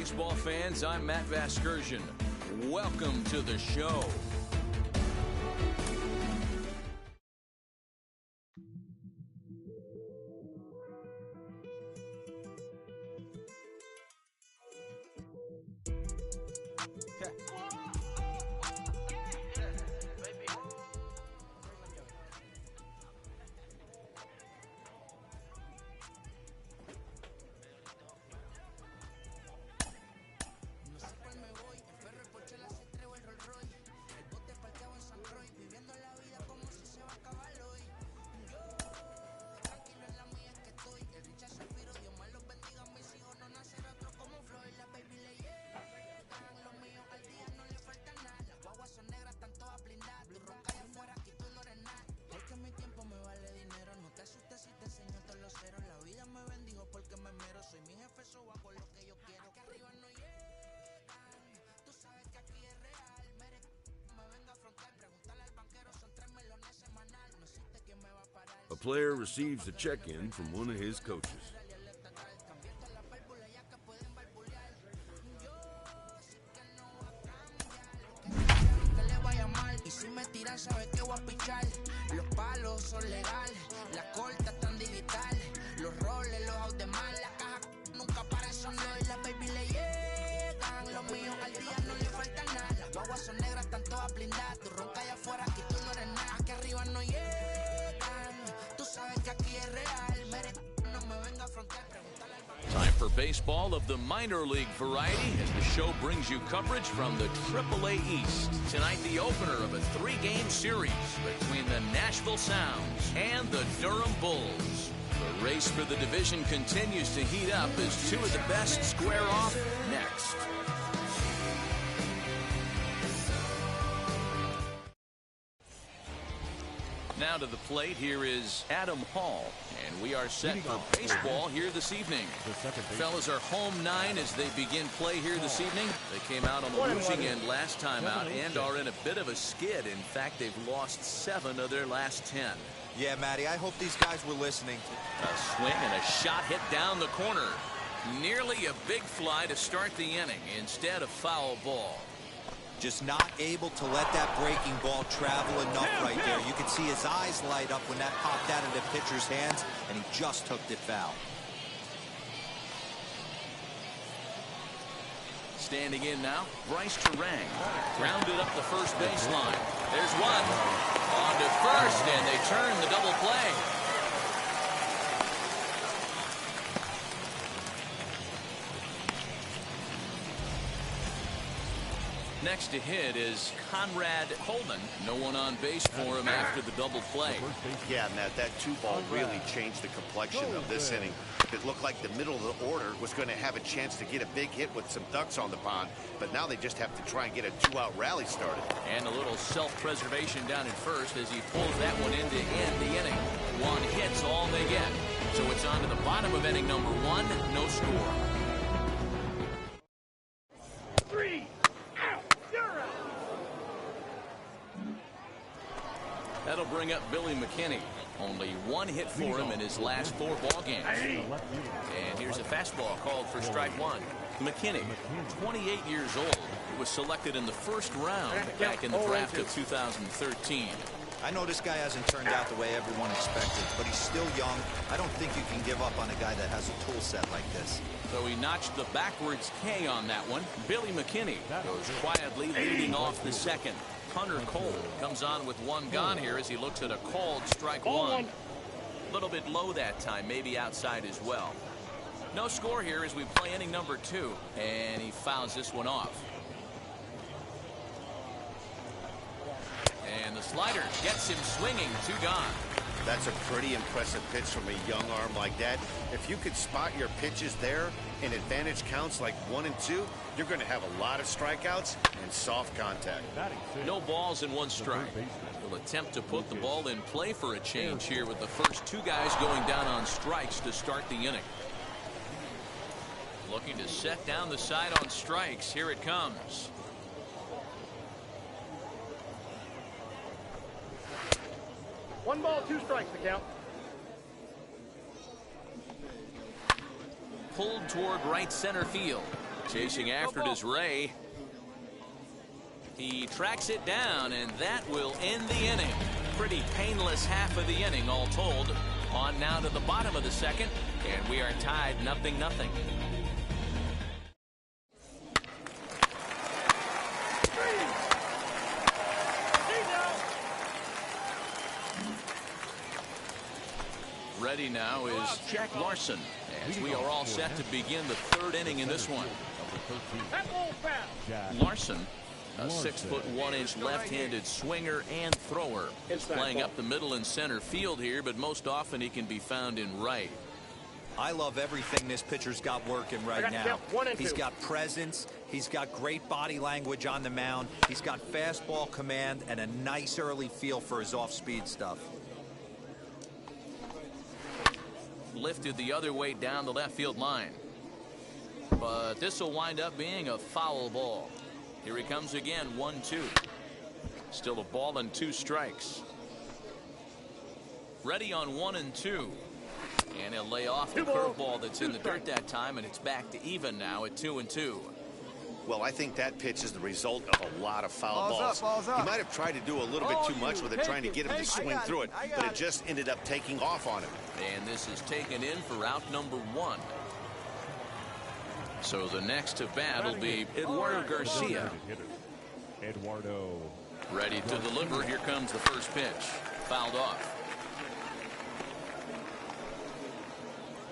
baseball fans. I'm Matt Vasgersian. Welcome to the show. A player receives a check-in from one of his coaches. Time for baseball of the minor league variety as the show brings you coverage from the AAA East. Tonight, the opener of a three-game series between the Nashville Sounds and the Durham Bulls. The race for the division continues to heat up as two of the best square off next. Now to the plate, here is Adam Hall, and we are set for baseball here this evening. Fellas are home 9 as they begin play here this evening. They came out on the losing end last time out and are in a bit of a skid. In fact, they've lost 7 of their last 10. Yeah, Matty, I hope these guys were listening. A swing and a shot hit down the corner. Nearly a big fly to start the inning instead of foul ball. Just not able to let that breaking ball travel enough right there. You could see his eyes light up when that popped out of the pitcher's hands, and he just hooked it foul. Standing in now, Bryce Turang. Grounded up the first baseline. There's one. On to first, and they turn the double play. Next to hit is Conrad Coleman. No one on base for him after the double play. Yeah, Matt, that 2-ball really changed the complexion of this inning. It looked like the middle of the order was going to have a chance to get a big hit with some ducks on the pond, but now they just have to try and get a 2-out rally started. And a little self-preservation down at first as he pulls that one in to end the inning. One hit's all they get. So it's on to the bottom of inning number 1, no score. That'll bring up Billy McKinney. Only 1 hit for him in his last 4 ball games. And here's a fastball called for strike 1. McKinney, 28 years old, was selected in the first round back in the draft of 2013. I know this guy hasn't turned out the way everyone expected, but he's still young. I don't think you can give up on a guy that has a tool set like this. So he notched the backwards K on that one. Billy McKinney goes quietly leading off the second. Hunter Cole comes on with 1 gone here as he looks at a called strike 1. A little bit low that time, maybe outside as well. No score here as we play inning number 2, and he fouls this one off. And the slider gets him swinging, 2 gone. That's a pretty impressive pitch from a young arm like that. If you could spot your pitches there in advantage counts like 1 and 2, you're going to have a lot of strikeouts and soft contact. No balls and 1 strike. He'll attempt to put the ball in play for a change here with the first 2 guys going down on strikes to start the inning. Looking to set down the side on strikes. Here it comes. One ball, 2 strikes to count. Pulled toward right center field. Chasing after it is Ray. He tracks it down, and that will end the inning. Pretty painless half of the inning, all told. On now to the bottom of the second, and we are tied 0-0. Ready now is Jack Larson, as we are all set to begin the third inning in this one. Larson, a 6'1" left-handed swinger and thrower, is playing up the middle and center field here, but most often he can be found in right. I love everything this pitcher's got working right now. He's got presence. He's got great body language on the mound. He's got fastball command and a nice early feel for his off-speed stuff. Lifted the other way down the left field line. But this will wind up being a foul ball. Here he comes again, 1-2. Still a ball and 2 strikes. Ready on 1-2. And he'll lay off the curveball that's in the dirt that time, and it's back to even now at 2-2. Well, I think that pitch is the result of a lot of foul balls. He might have tried to do a little bit too much with it, trying to get him to swing through it, but it just ended up taking off on him. And this is taken in for out number 1. So the next to bat will be Eduardo Garcia. Eduardo. Ready to deliver. Here comes the first pitch. Fouled off.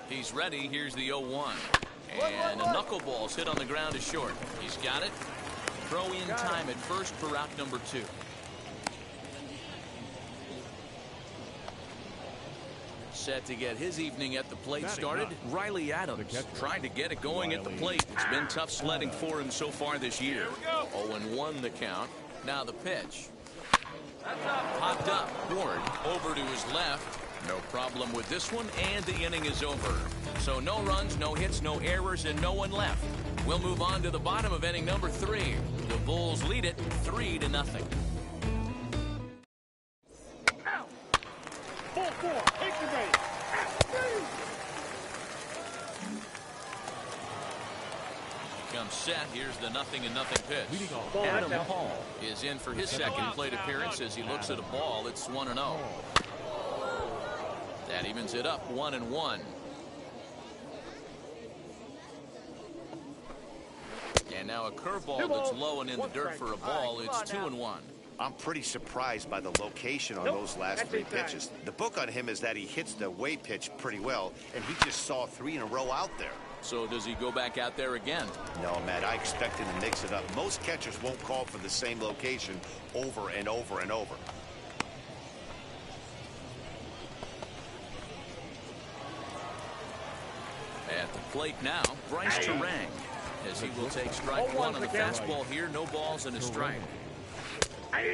He's ready. Here's the 0-1. And a knuckleball's hit on the ground to short. He's got it. Throw in time at first for out number 2. Set to get his evening at the plate started. Riley Adams trying to get it going at the plate. It's been tough sledding for him so far this year. 0-1 the count. Now the pitch. Popped up. Ward over to his left. No problem with this one, and the inning is over. So no runs, no hits, no errors, and no one left. We'll move on to the bottom of inning number 3. The Bulls lead it 3-0. Comes set. Here's the 0-0 pitch. Adam Hall is in for his second plate appearance as he looks at a ball. It's 1-0. That evens it up 1-1. And now a curveball that's low and in the dirt for a ball. It's 2-1. I'm pretty surprised by the location on those last 3 pitches. The book on him is that he hits the way pitch pretty well, and he just saw 3 in a row out there. So does he go back out there again? No, Matt, I expect him to mix it up. Most catchers won't call for the same location over and over and over. At the plate now, Bryce Terang, as he will take strike 1 on the fastball here. No balls and a strike.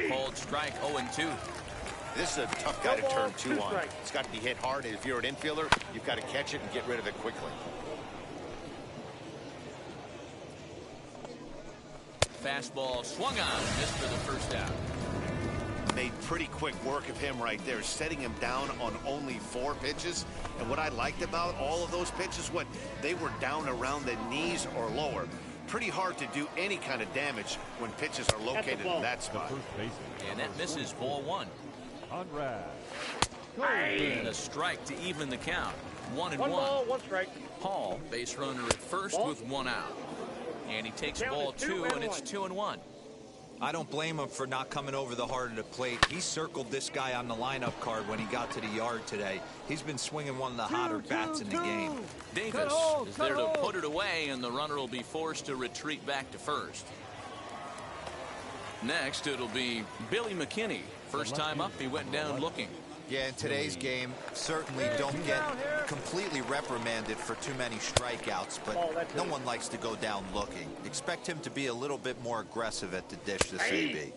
Called strike 0-2. This is a tough guy to turn 2 on. It's got to be hit hard, and if you're an infielder, you've got to catch it and get rid of it quickly. Fastball swung on, missed for the first out. Made pretty quick work of him right there, setting him down on only 4 pitches. And what I liked about all of those pitches, what they were down around the knees or lower. Pretty hard to do any kind of damage when pitches are located in that spot. And that misses, ball 1. And a strike to even the count. 1-1. 1 ball, 1 strike. Hall, base runner at first with 1 out. And he takes ball 2, and it's 2-1. I don't blame him for not coming over the heart of the plate. He circled this guy on the lineup card when he got to the yard today. He's been swinging one of the hotter bats in the game. Davis is there to put it away, and the runner will be forced to retreat back to first. Next, it'll be Billy McKinney. First time up, he went down looking. Yeah, in today's game, certainly don't get completely reprimanded for too many strikeouts, but no one likes to go down looking. Expect him to be a little bit more aggressive at the dish this AB.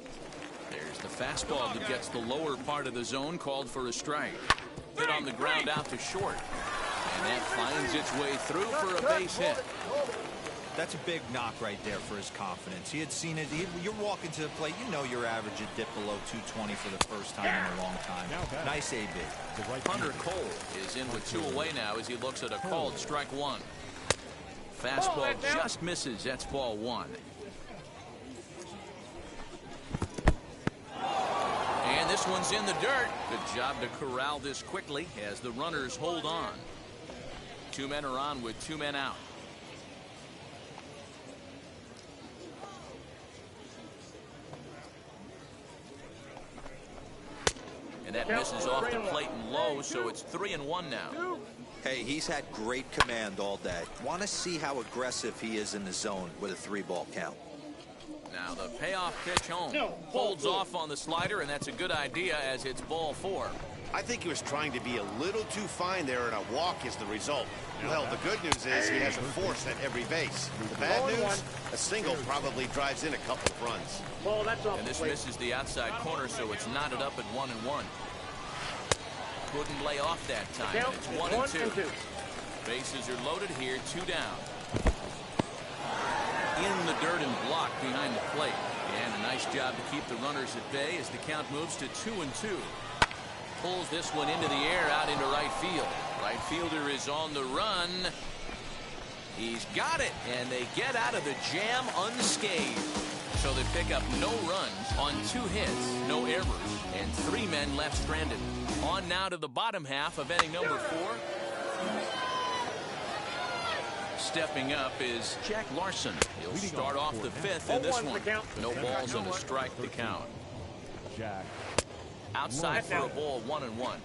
There's the fastball that gets the lower part of the zone, called for a strike. Hit on the ground out to short. And that finds its way through for a base hit. That's a big knock right there for his confidence. He had seen it. You're walking to the plate. You know your average had dipped below 220 for the first time in a long time. Nice AB. Hunter Cole is in with 2 away now as he looks at a called strike 1. Fastball just misses. That's ball one. And this one's in the dirt. Good job to corral this quickly as the runners hold on. 2 men are on with 2 men out. And that misses off the plate and low, so it's 3-1 now. Hey, he's had great command all day. Want to see how aggressive he is in the zone with a 3-ball count. Now the payoff pitch home. Holds off on the slider, and that's a good idea as it's ball 4. I think he was trying to be a little too fine there, and a walk is the result. Well, the good news is he has a force at every base. The bad news, a single probably drives in a couple of runs. And this misses the outside corner, so it's knotted up at 1-1. Couldn't lay off that time. It's 1-2. Bases are loaded here, 2 down. In the dirt and blocked behind the plate. And a nice job to keep the runners at bay as the count moves to 2-2. Pulls this one into the air out into right field. Right fielder is on the run. He's got it, and they get out of the jam unscathed. So they pick up no runs on 2 hits, no errors, and 3 men left stranded. On now to the bottom half of inning number 4. Stepping up is Jack Larson. He'll start off the 5th in this one. No balls and a strike to count. Jack. Outside for a ball, 1-1.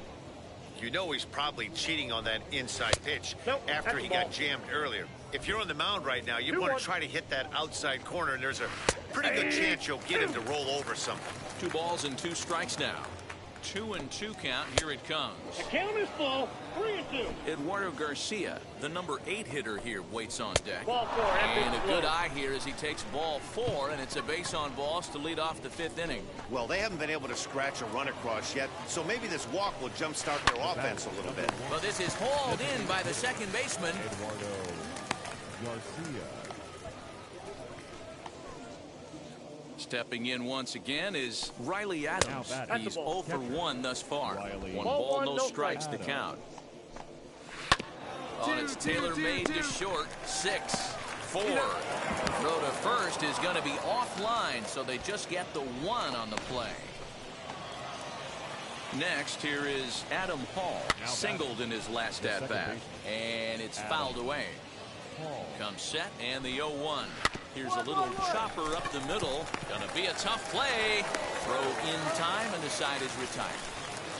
You know he's probably cheating on that inside pitch after he got jammed earlier. If you're on the mound right now, you want to try to hit that outside corner, and there's a pretty good chance you'll get him to roll over something. 2 balls and 2 strikes now. 2-2 count. Here it comes. The count is full. 3-2. Eduardo Garcia, the number 8 hitter here, waits on deck. Ball 4. And a good eye here as he takes ball 4, and it's a base on balls to lead off the 5th inning. Well, they haven't been able to scratch a run across yet, so maybe this walk will jumpstart their offense a little bit. Well, this is hauled in by the second baseman. Eduardo Garcia. Stepping in once again is Riley Adams. He's 0 for 1 thus far. 1 ball, no strikes to count. Oh, it's tailor-made to short. 6-4. Throw to first is going to be offline, so they just get the 1 on the play. Next, here is Adam Hall. Singled in his last at-bat, and it's fouled away. Comes set, and the 0-1. Here's a little chopper up the middle. Gonna be a tough play. Throw in time, and the side is retired.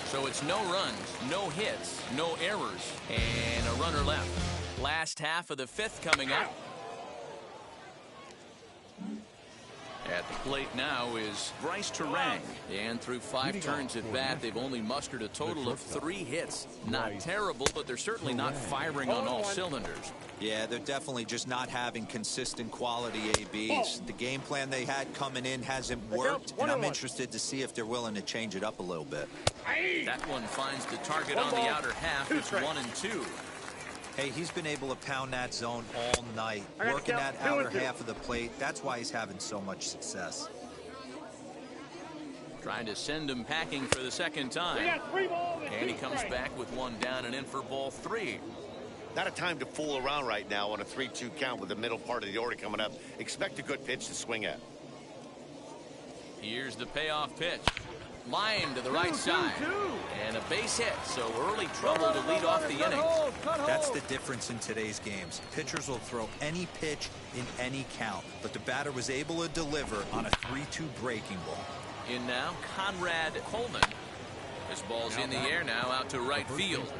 So it's no runs, no hits, no errors, and a runner left. Last half of the 5th coming up. At the plate now is Bryce Terang. And through 5 turns at bat, they've only mustered a total of 3 hits. Not terrible, but they're certainly not firing on all cylinders. Yeah, they're definitely just not having consistent quality ABs. The game plan they had coming in hasn't worked, and I'm interested to see if they're willing to change it up a little bit. That one finds the target on the outer half. It's 1-2. Hey, he's been able to pound that zone all night, working that outer half of the plate. That's why he's having so much success. Trying to send him packing for the second time. And he comes back with 1 down and in for ball 3. Not a time to fool around right now on a 3-2 count with the middle part of the order coming up. Expect a good pitch to swing at. Here's the payoff pitch. Line to the right side. And a base hit, so early trouble to lead off the inning. That's the difference in today's games. Pitchers will throw any pitch in any count, but the batter was able to deliver on a 3-2 breaking ball. In now, Conrad Coleman. This ball's in the air now out to right field.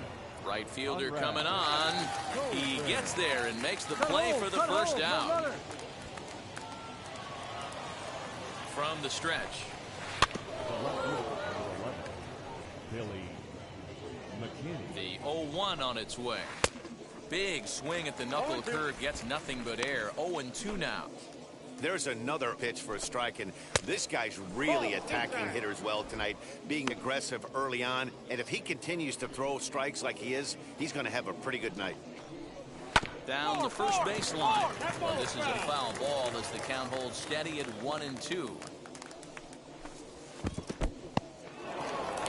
Right fielder coming on. He gets there and makes the play for the first out. From the stretch. The 0-1 on its way. Big swing at the knuckle curve, gets nothing but air. 0-2 now. There's another pitch for a strike, and this guy's really attacking hitters well tonight, being aggressive early on, and if he continues to throw strikes like he is, he's going to have a pretty good night. Down the first baseline. Well, this is a foul ball as the count holds steady at 1-2.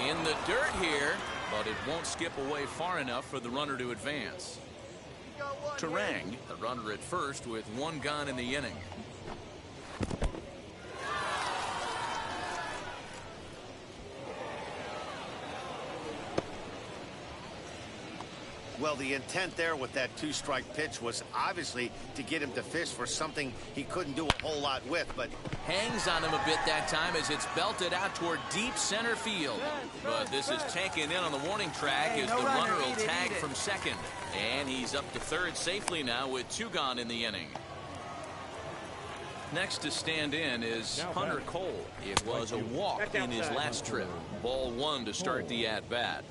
In the dirt here, but it won't skip away far enough for the runner to advance. Terang, the runner at first with 1 gone in the inning. Well, the intent there with that 2-strike pitch was obviously to get him to fish for something he couldn't do a whole lot with, but Hangs on him a bit that time as it's belted out toward deep center field. But this is taken in on the warning track as the runner will tag from second. And he's up to third safely now with 2 gone in the inning. Next to stand in is Hunter Cole. It was a walk in his last trip. Ball 1 to start the at-bat.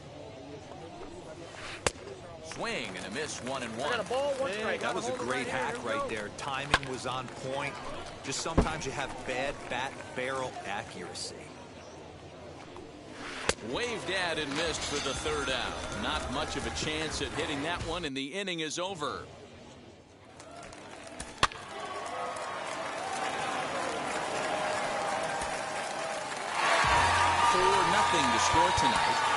Swing and a miss, 1-1. That was a great hack right there. Timing was on point. Just sometimes you have bad bat barrel accuracy. Waved at and missed for the 3rd out. Not much of a chance at hitting that one, and the inning is over. 4-0 to score tonight.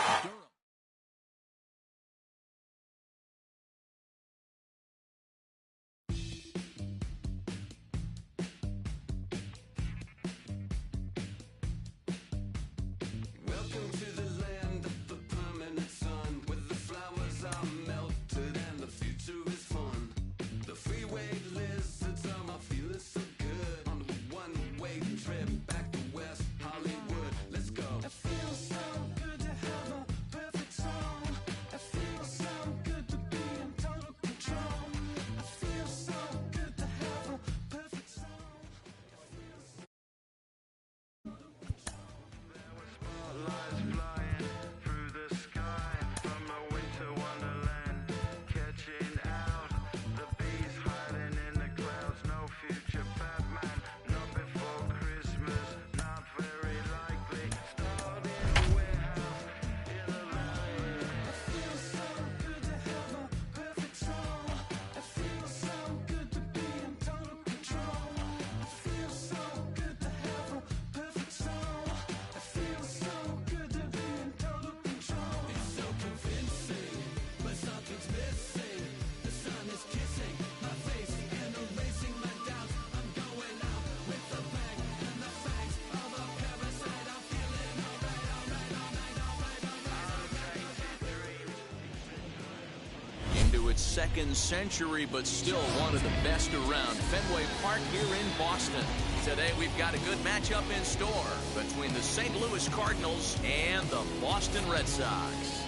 Its 2nd century, but still one of the best around. Fenway Park here in Boston. Today we've got a good matchup in store between the St. Louis Cardinals and the Boston Red Sox.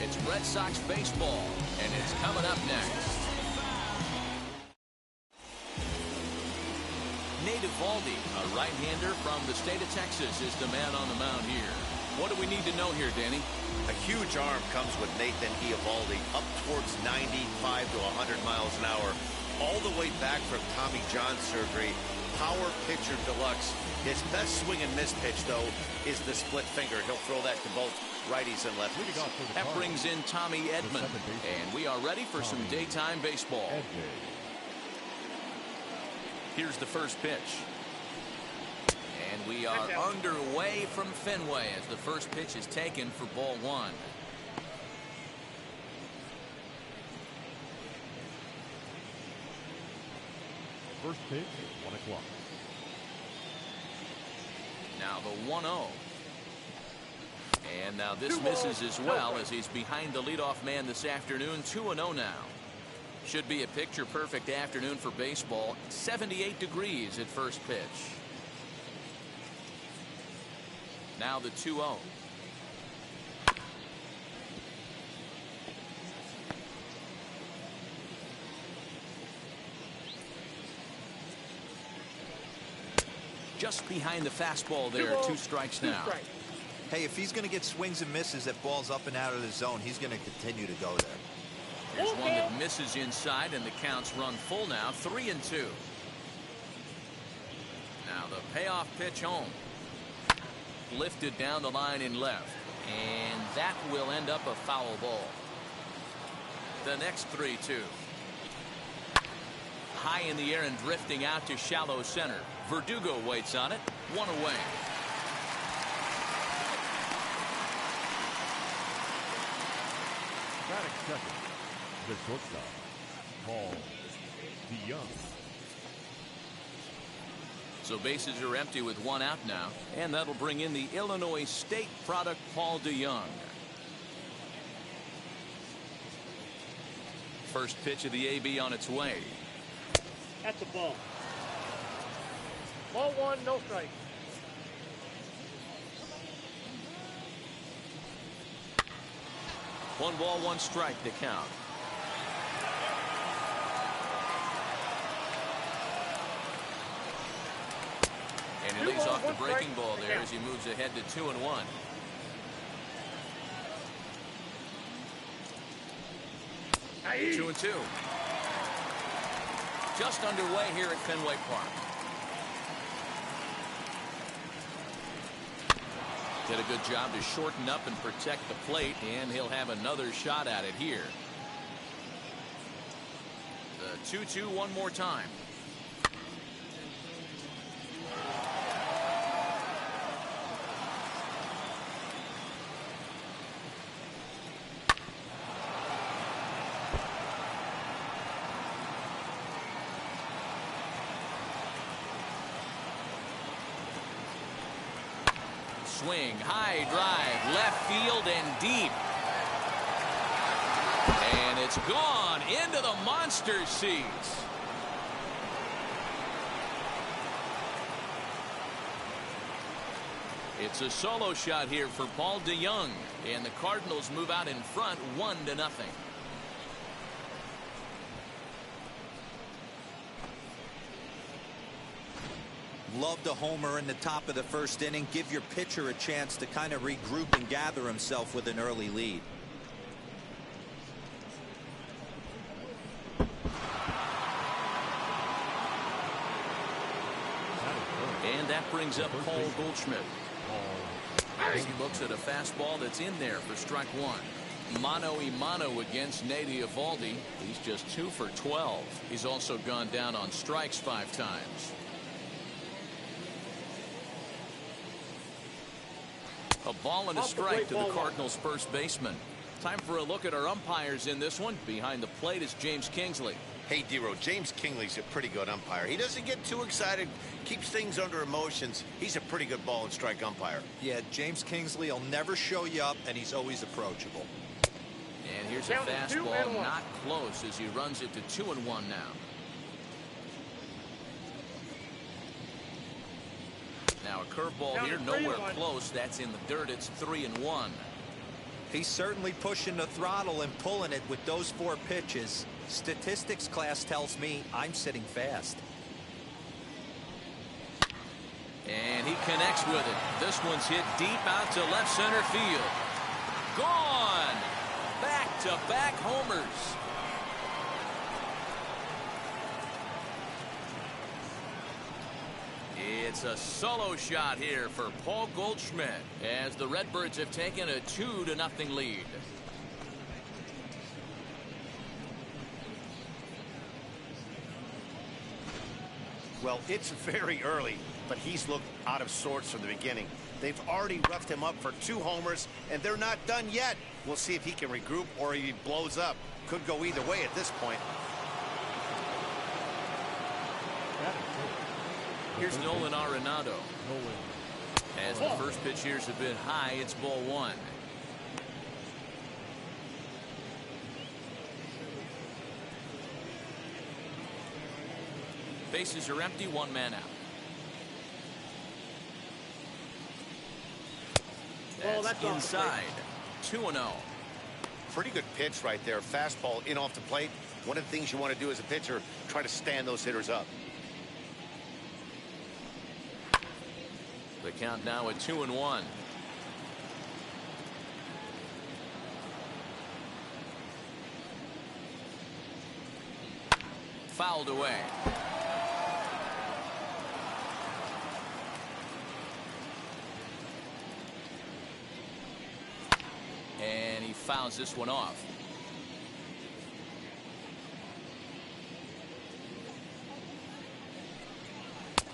It's Red Sox baseball, and it's coming up next. Nate Eovaldi, a right-hander from the state of Texas, is the man on the mound here. What do we need to know here, Danny? a huge arm comes with Nathan Eovaldi, up towards 95 to 100 miles an hour, all the way back from Tommy John surgery. Power pitcher deluxe. His best swing and miss pitch, though, is the split finger. He'll throw that to both righties and lefties. That brings in Tommy Edman, and we are ready for some daytime baseball. Here's the first pitch. And we are underway from Fenway as the first pitch is taken for ball one. First pitch is 1 o'clock. Now the 1-0. And now this misses as well as he's behind the leadoff man this afternoon. 2-0 now. Should be a picture-perfect afternoon for baseball. 78 degrees at first pitch. Now the 2-0. Just behind the fastball there. 2 strikes now. Hey, if he's going to get swings and misses at balls up and out of the zone, he's going to continue to go there. Here's one that misses inside, and the count's run full now. 3-2. Now the payoff pitch home. Lifted down the line in left, and that will end up a foul ball. The next 3-2. High in the air and drifting out to shallow center. Verdugo waits on it. 1 away. Second, the shortstop, Paul DeYoung. So bases are empty with one out now, and that'll bring in the Illinois State product, Paul DeYoung. First pitch of the AB on its way. That's a ball. Ball one, no strike. One ball, one strike to count. And he lays off the breaking ball there as he moves ahead to 2-1. Aye. 2-2. Just underway here at Fenway Park. Did a good job to shorten up and protect the plate, and he'll have another shot at it here. The 2-2 one more time. Swing, high drive, left field and deep. And it's gone into the monster seats. It's a solo shot here for Paul DeYoung, and the Cardinals move out in front 1-0. Love the homer in the top of the first inning. Give your pitcher a chance to kind of regroup and gather himself with an early lead. And that brings up Paul Goldschmidt. As he looks at a fastball that's in there for strike one. Mano a mano against Nate Eovaldi. He's just 2 for 12. He's also gone down on strikes 5 times. A ball and a strike to the Cardinals' first baseman. Time for a look at our umpires in this one. Behind the plate is James Kingsley. Hey, Dero, James Kingley's a pretty good umpire. He doesn't get too excited, keeps things under emotions. He's a pretty good ball and strike umpire. Yeah, James Kingsley will never show you up, and he's always approachable. And here's a fastball not close as he runs it to 2-1 now. Now a curveball here, nowhere close. That's in the dirt. It's 3-1. He's certainly pushing the throttle and pulling it with those 4 pitches. Statistics class tells me I'm sitting fast. And he connects with it. This one's hit deep out to left center field. Gone! Back-to-back homers. It's a solo shot here for Paul Goldschmidt as the Redbirds have taken a 2-0 lead. Well, it's very early, but he's looked out of sorts from the beginning. They've already roughed him up for 2 homers, and they're not done yet. We'll see if he can regroup or he blows up. Could go either way at this point. Here's Nolan Arenado. As the first pitch here's a bit high, it's ball 1. Bases are empty, 1 man out. That's inside. 2-0. Pretty good pitch right there. Fastball in off the plate. One of the things you want to do as a pitcher, try to stand those hitters up. The count now at 2-1. Fouled away. And he fouls this one off.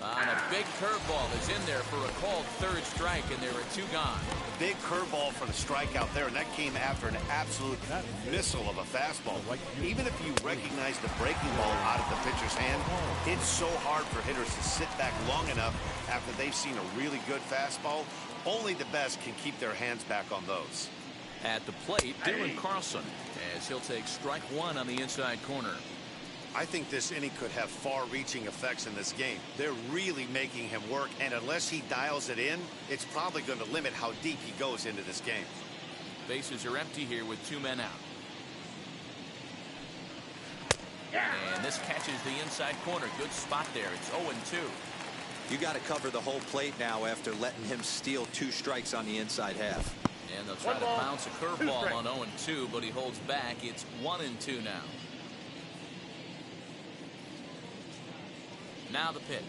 On a big curveball is in there for a called third strike, and there are 2 gone. Big curveball for the strikeout there, and that came after an absolute missile of a fastball. Even if you recognize the breaking ball out of the pitcher's hand, it's so hard for hitters to sit back long enough after they've seen a really good fastball. Only the best can keep their hands back on those. At the plate, Dylan Carlson, as he'll take strike 1 on the inside corner. I think this inning could have far-reaching effects in this game. They're really making him work, and unless he dials it in, it's probably going to limit how deep he goes into this game. Bases are empty here with 2 men out. And this catches the inside corner. Good spot there. It's 0-2. You got to cover the whole plate now after letting him steal 2 strikes on the inside half. And they'll try to bounce a curveball on 0-2, but he holds back. It's 1-2 now. Now the pitch.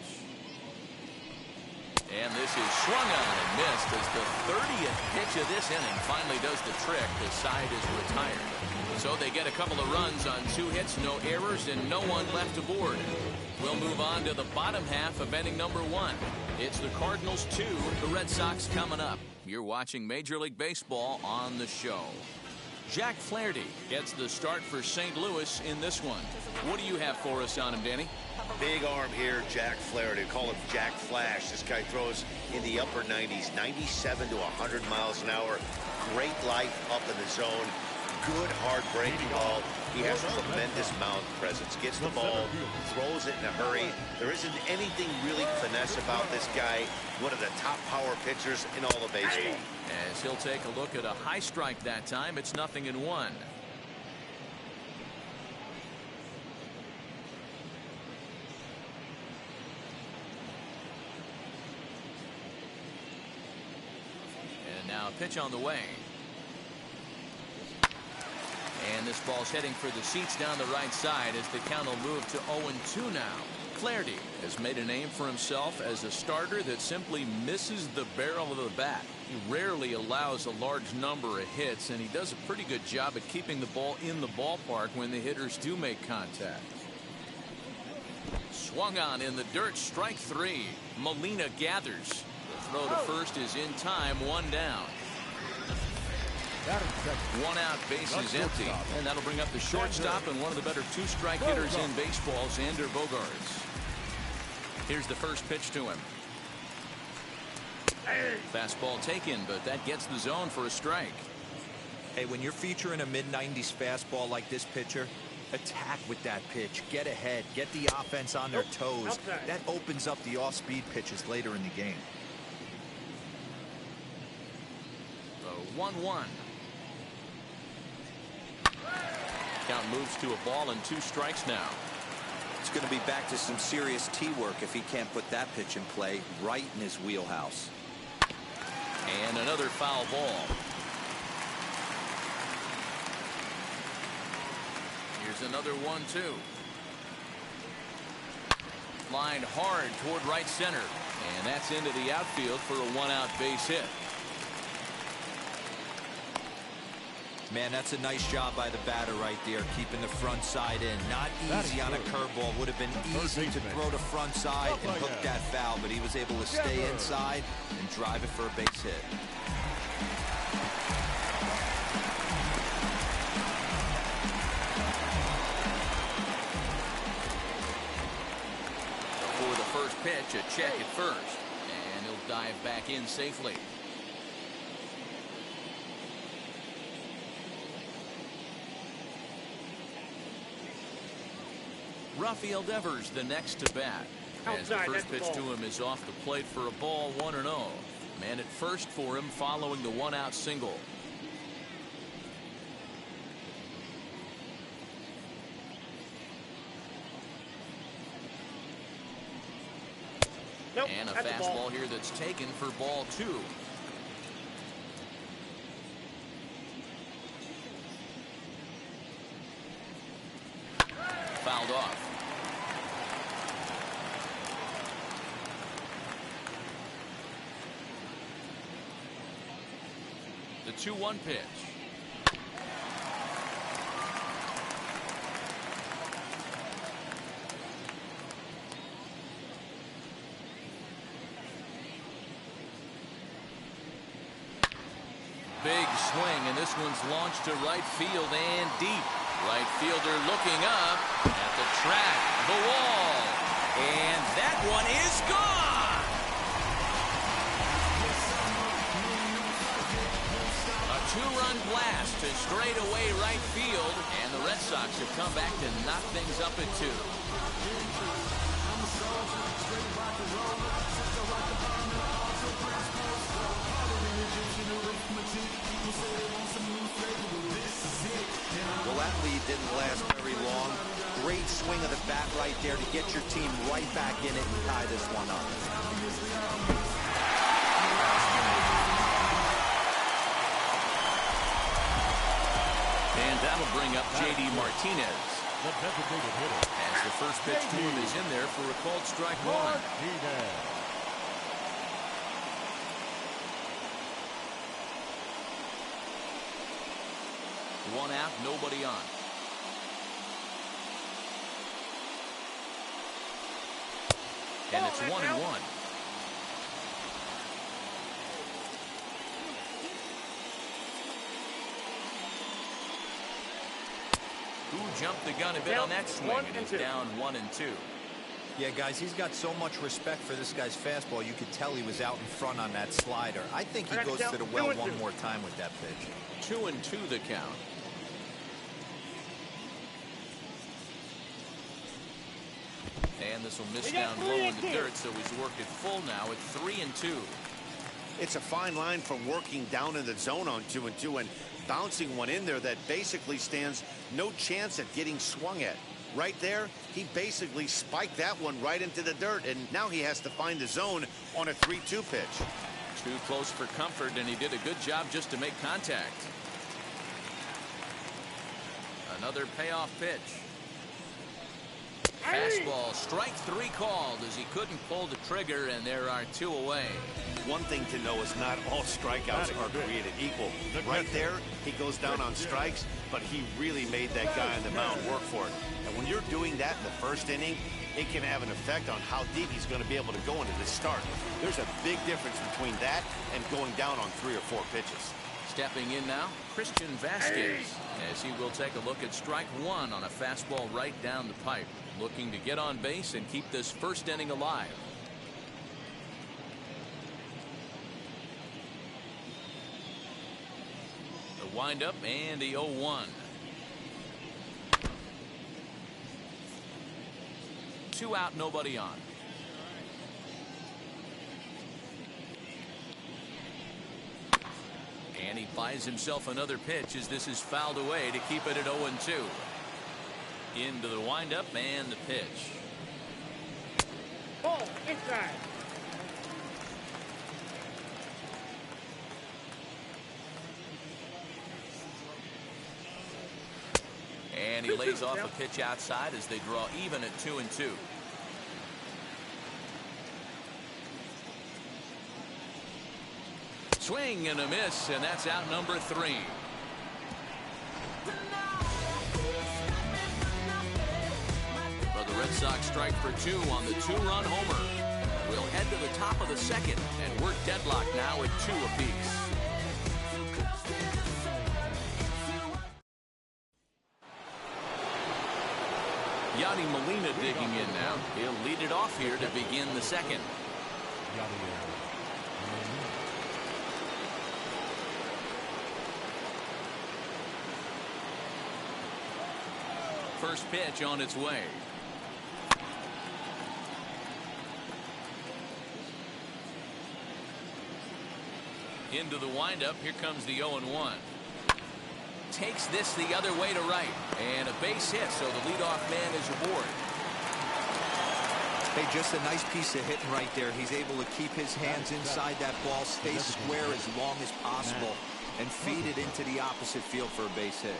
And this is swung on and missed as the 30th pitch of this inning finally does the trick. The side is retired. So they get a couple of runs on 2 hits, no errors, and no one left aboard. We'll move on to the bottom half of inning number 1. It's the Cardinals 2, the Red Sox coming up. You're watching Major League Baseball on the show. Jack Flaherty gets the start for St. Louis in this one. What do you have for us on him, Danny? Big arm here, Jack Flaherty. Call him Jack Flash. This guy throws in the upper 90s, 97 to 100 miles an hour. Great life up in the zone. Good hard breaking ball. He has a tremendous mound presence. Gets the ball, throws it in a hurry. There isn't anything really finesse about this guy. One of the top power pitchers in all of baseball. As he'll take a look at a high strike that time, it's 0-1. And now a pitch on the way. And this ball's heading for the seats down the right side as the count will move to 0-2 now. Flaherty has made a name for himself as a starter that simply misses the barrel of the bat. He rarely allows a large number of hits, and he does a pretty good job at keeping the ball in the ballpark when the hitters do make contact. Swung on in the dirt, strike 3. Molina gathers. The throw to first is in time, 1 down. 1 out, bases empty, and that'll bring up the shortstop and one of the better 2-strike hitters in baseball, Xander Bogaerts. Here's the first pitch to him. Fastball taken, but that gets the zone for a strike. Hey, when you're featuring a mid-90s fastball like this pitcher, attack with that pitch. Get ahead. Get the offense on their toes. That opens up the off-speed pitches later in the game. 1-1. Count moves to a ball and 2 strikes now. It's going to be back to some serious tee work if he can't put that pitch in play right in his wheelhouse. And another foul ball. Here's another 1-2. Lined hard toward right center. And that's into the outfield for a 1-out base hit. Man, that's a nice job by the batter right there, keeping the front side in. Not easy on a curveball. Would have been easy to throw the front side and hook that foul, but he was able to stay inside and drive it for a base hit. For the first pitch, a check at first, and he'll dive back in safely. Rafael Devers the next to bat. As the first pitch to him is off the plate for a ball, 1-0. Man at first for him following the 1-out single. And a fastball here that's taken for ball 2. Fouled off. The 2-1 pitch. big swing, and this one's launched to right field and deep. Right fielder looking up at the track, the wall, and that one is gone. A two-run blast to straightaway right field, and the Red Sox have come back to knock things up at 2. Well, that lead didn't last very long. Great swing of the bat right there to get your team right back in it and tie this one up. And that'll bring up J.D. Martinez. The designated hitter. As the first pitch to him is in there for a called strike one. One out, nobody on. And it's 1-1. Who jumped the gun a bit on that swing, and he's down 1-2. Yeah, guys, he's got so much respect for this guy's fastball. You could tell he was out in front on that slider. I think he goes to the well one more time with that pitch. 2-2 the count. And this will miss down low in the dirt, so he's worked it full now at 3-2. It's a fine line from working down in the zone on 2-2 and bouncing one in there that basically stands no chance at getting swung at. Right there, he basically spiked that one right into the dirt, and now he has to find the zone on a 3-2 pitch. Too close for comfort, and he did a good job just to make contact. Another payoff pitch. Fastball, strike 3 called as he couldn't pull the trigger, and there are 2 away. One thing to know is not all strikeouts are created equal. Right there, he goes down on strikes, but he really made that guy on the mound work for it. And when you're doing that in the first inning, it can have an effect on how deep he's going to be able to go into this start. There's a big difference between that and going down on 3 or 4 pitches. Stepping in now, Christian Vasquez, as he will take a look at strike 1 on a fastball right down the pipe. Looking to get on base and keep this first inning alive. The windup and the 0-1. 2 out, nobody on. And he buys himself another pitch as this is fouled away to keep it at 0-2. Into the windup and the pitch. Ball inside. And he lays off a pitch outside as they draw even at 2-2. Swing and a miss, and that's out number 3. But the Red Sox strike for 2 on the 2-run homer. We'll head to the top of the second, and we're deadlocked now at 2 apiece. Yadi Molina digging in now. He'll lead it off here to begin the second. First pitch on its way. Into the windup. Here comes the 0-1. Takes this the other way to right, and a base hit, so the leadoff man is aboard. Hey, just a nice piece of hitting right there. He's able to keep his hands inside that ball, stay square as long as possible, and feed it into the opposite field for a base hit.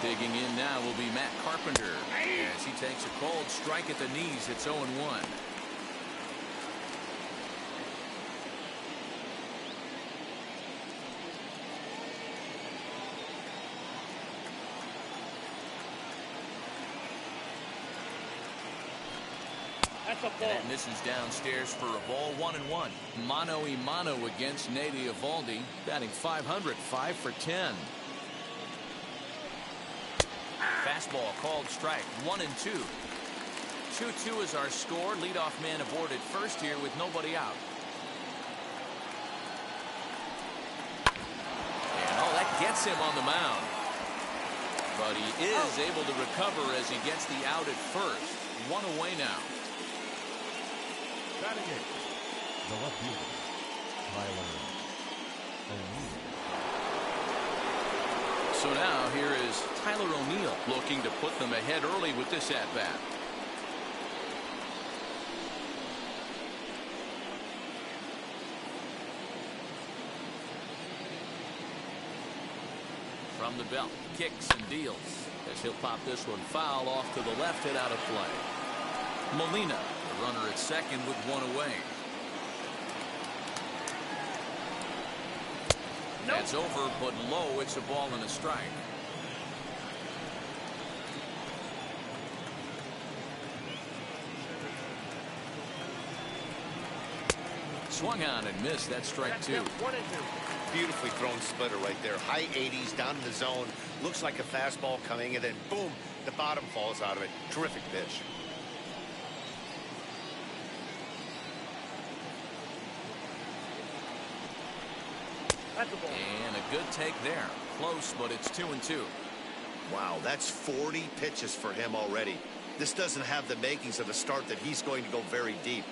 Digging in now will be Matt Carpenter as he takes a cold strike at the knees. It's 0-1. That's a ball. And this is downstairs for a ball, 1-1. Mano a mano against Nate Eovaldi, batting .500, 5 for 10. Fastball called strike, 1-2. 2-2 is our score. Leadoff man aboard at first here with nobody out. And oh, that gets him on the mound. But he is able to recover as he gets the out at first. One away now. Batting it, the left fielder, Tyler O'Neill. So now here is Tyler O'Neill looking to put them ahead early with this at-bat. From the belt, kicks and deals as he'll pop this one foul off to the left, hit out of play. Molina, the runner at second with one away. That's over, but low. It's a ball and a strike. Swung on and missed. That's strike two. 1-2. Beautifully thrown splitter right there. High 80s down in the zone. Looks like a fastball coming, and then boom, the bottom falls out of it. Terrific pitch. That's a ball. And a good take there. Close, but it's 2-2. Wow, that's 40 pitches for him already. This doesn't have the makings of a start that he's going to go very deep.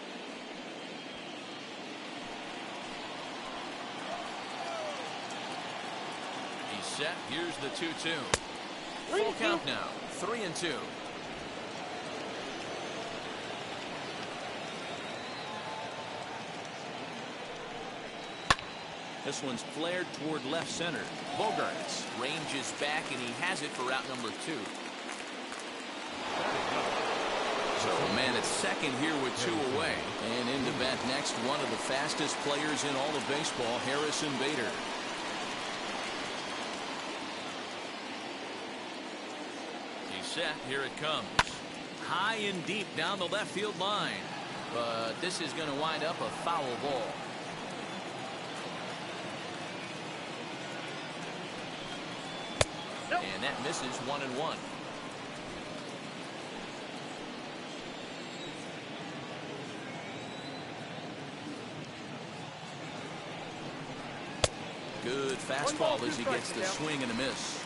He's set. Here's the 2-2. Full count now. 3-2. This one's flared toward left center. Bogarts ranges back, and he has it for out number 2. So a man at second here with 2 away. And in to bat next, one of the fastest players in all of baseball, Harrison Bader. He's set. Here it comes. High and deep down the left field line. But this is going to wind up a foul ball. And that misses 1-1. Good fastball as he gets the swing and a miss.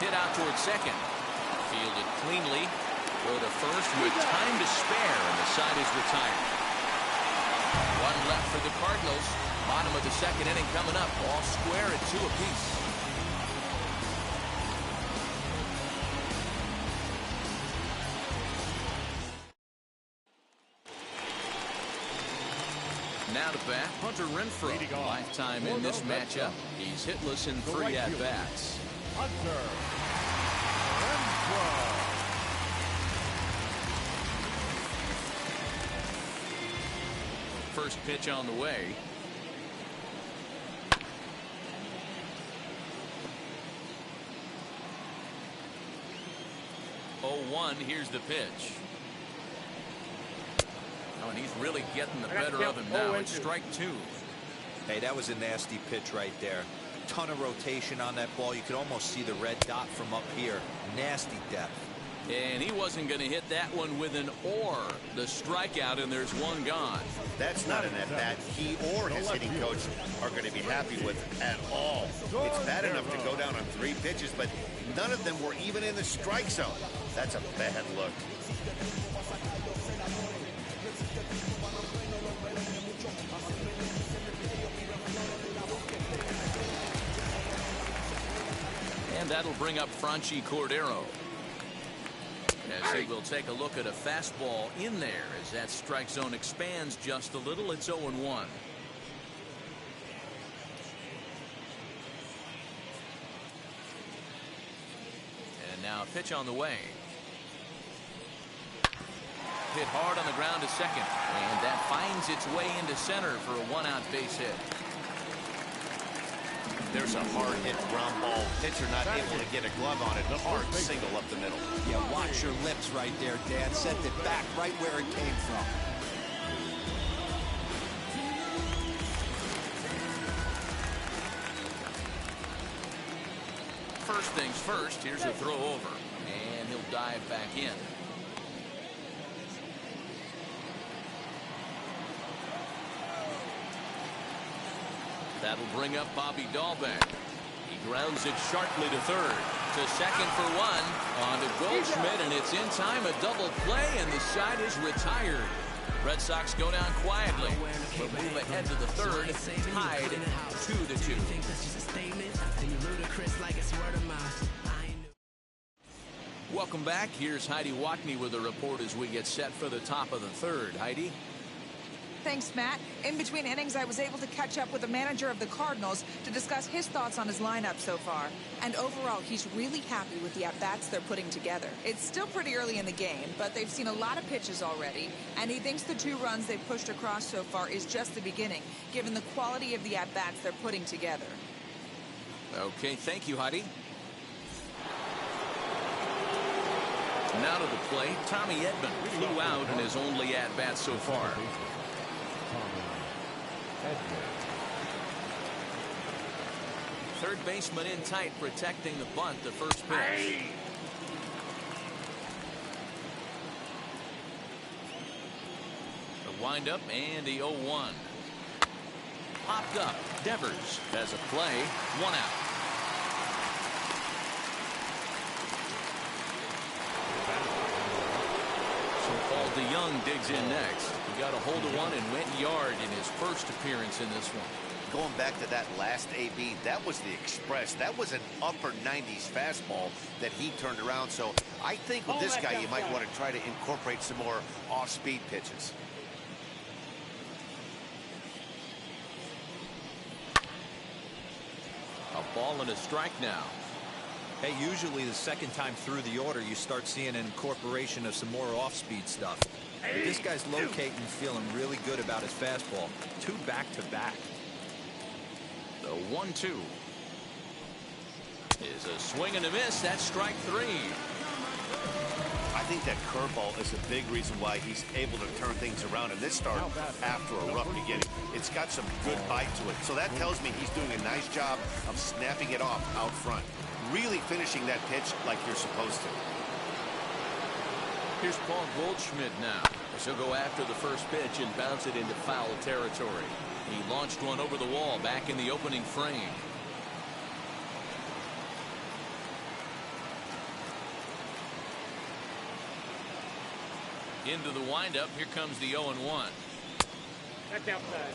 Hit out towards second. Fielded cleanly. Go to first with time to spare, and the side is retired. One left for the Cardinals. Bottom of the second inning coming up. All square at 2 apiece. Now to bat, Hunter Renfroe. Lifetime in this matchup. He's hitless in 3 at-bats. Hunter Renfroe. First pitch on the way. Oh, 1. Here's the pitch. Oh, and he's really getting the better of him now. It's strike 2. Hey, that was a nasty pitch right there. Ton of rotation on that ball. You could almost see the red dot from up here. Nasty depth. And he wasn't going to hit that one with an or. The strikeout, and there's one gone. That's not an at-bat he or his hitting coach are going to be happy with at all. It's bad enough to go down on 3 pitches, but none of them were even in the strike zone. That's a bad look. And that'll bring up Franchi Cordero. As he will take a look at a fastball in there as that strike zone expands just a little. It's 0-1. And now a pitch on the way. Hit hard on the ground to second. And that finds its way into center for a 1-out base hit. There's a hard hit ground ball. Pitcher not able to get a glove on it. Hard single up the middle. Yeah, watch your lips right there, Dan. Sent it back right where it came from. First things first, here's a throw over, and he'll dive back in. That'll bring up Bobby Dahlbeck. He grounds it sharply to third. To second for one. On to Goldschmidt, and it's in time. A double play, and the side is retired. Red Sox go down quietly, but move ahead to the third, tied 2-2. Welcome back. Here's Heidi Watney with a report as we get set for the top of the third. Heidi? Thanks, Matt. In between innings, I was able to catch up with the manager of the Cardinals to discuss his thoughts on his lineup so far. And overall, he's really happy with the at-bats they're putting together. It's still pretty early in the game, but they've seen a lot of pitches already, and he thinks the 2 runs they've pushed across so far is just the beginning, given the quality of the at-bats they're putting together. Okay, thank you, Heidi. Now to the plate, Tommy Edman flew out in his only at-bat so far. Third baseman in tight, protecting the bunt, the first pitch. The windup and the 0-1. Popped up. Devers has a play. 1 out. So Paul DeYoung digs in next. He got a hold of one and went yard in his first appearance in this one. Going back to that last AB, that was the express. That was an upper 90s fastball that he turned around. So I think with this guy, you might want to try to incorporate some more off-speed pitches. A ball and a strike now. Hey, usually the second time through the order, you start seeing an incorporation of some more off-speed stuff. But this guy's locating and feeling really good about his fastball. 2 back-to-back. The 1-2 is a swing and a miss. That's strike 3. I think that curveball is a big reason why he's able to turn things around in this start after a rough beginning. It's got some good bite to it. So that tells me he's doing a nice job of snapping it off out front. Really finishing that pitch like you're supposed to. Here's Paul Goldschmidt now. He'll go after the first pitch and bounce it into foul territory. He launched one over the wall back in the opening frame. Into the windup. Here comes the 0-1. That's outside.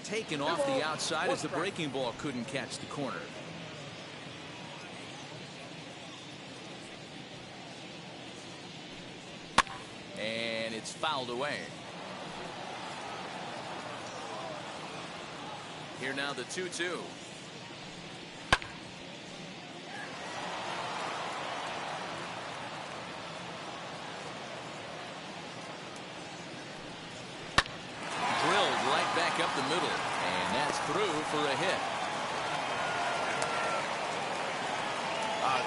Taken off the outside as the breaking ball couldn't catch the corner. And it's fouled away. Here now the 2-2. Back up the middle, and that's through for a hit.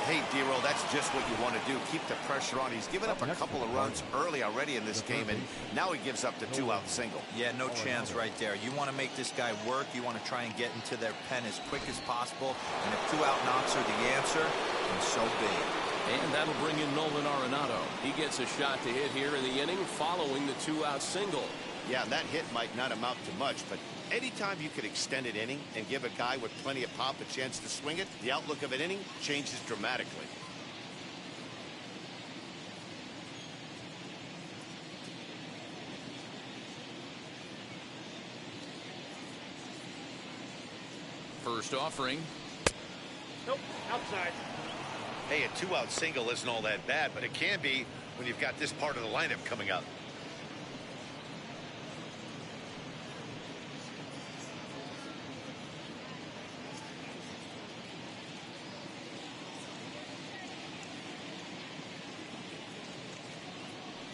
Hey, D-Roll, that's just what you want to do. Keep the pressure on. He's given up a couple of runs early already in this game, and now he gives up the 2-out single. Yeah, no chance right there. You want to make this guy work. You want to try and get into their pen as quick as possible. And if 2-out knocks are the answer, then so be it. And that'll bring in Nolan Arenado. He gets a shot to hit here in the inning following the 2-out single. Yeah, that hit might not amount to much, but anytime you could extend an inning and give a guy with plenty of pop a chance to swing it, the outlook of an inning changes dramatically. First offering. Nope, outside. Hey, a 2-out single isn't all that bad, but it can be when you've got this part of the lineup coming up.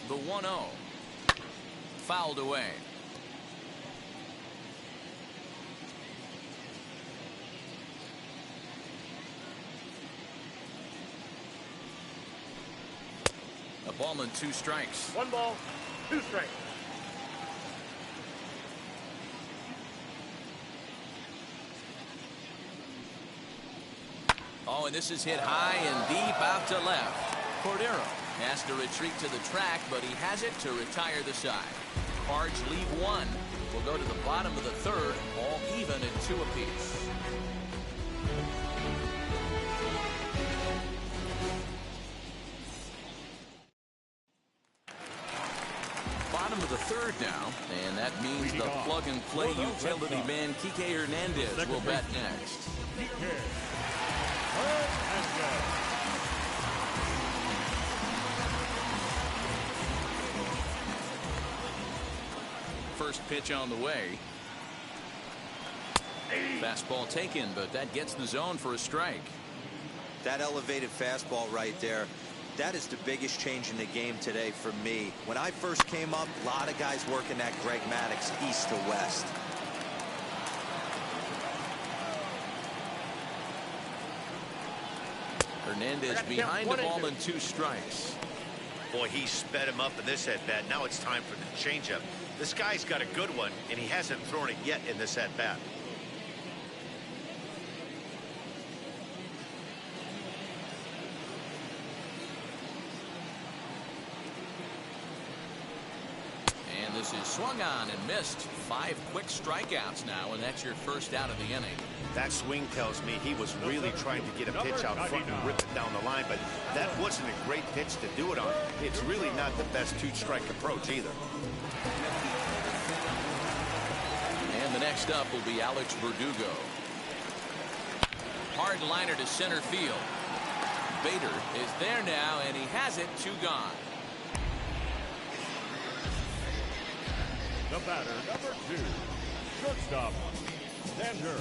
The 1-0. Fouled away. A ball and 2 strikes. 1 ball, 2 strikes. Oh, and this is hit high and deep out to left. Cordero has to retreat to the track, but he has it to retire the side. Cards leave 1. We'll go to the bottom of the 3rd, all even at 2 apiece. Bottom of the 3rd now, and that means the plug-and-play utility man Kike Hernandez will bat next. First pitch on the way. Fastball taken, but that gets the zone for a strike. That elevated fastball right there, that is the biggest change in the game today for me. When I first came up, a lot of guys working that Greg Maddux east to west. Hernandez behind the ball and 2 strikes. Boy, he sped him up in this at-bat. Now it's time for the changeup. This guy's got a good one, and he hasn't thrown it yet in this at-bat. And this is swung on and missed. 5 quick strikeouts now, and that's your first out of the inning. That swing tells me he was really trying to get a pitch out front and rip it down the line, but that wasn't a great pitch to do it on. It's really not the best 2-strike approach either. And the next up will be Alex Verdugo. Hard liner to center field. Bader is there now, and he has it. 2 gone. The batter, number 2, shortstop, Xander.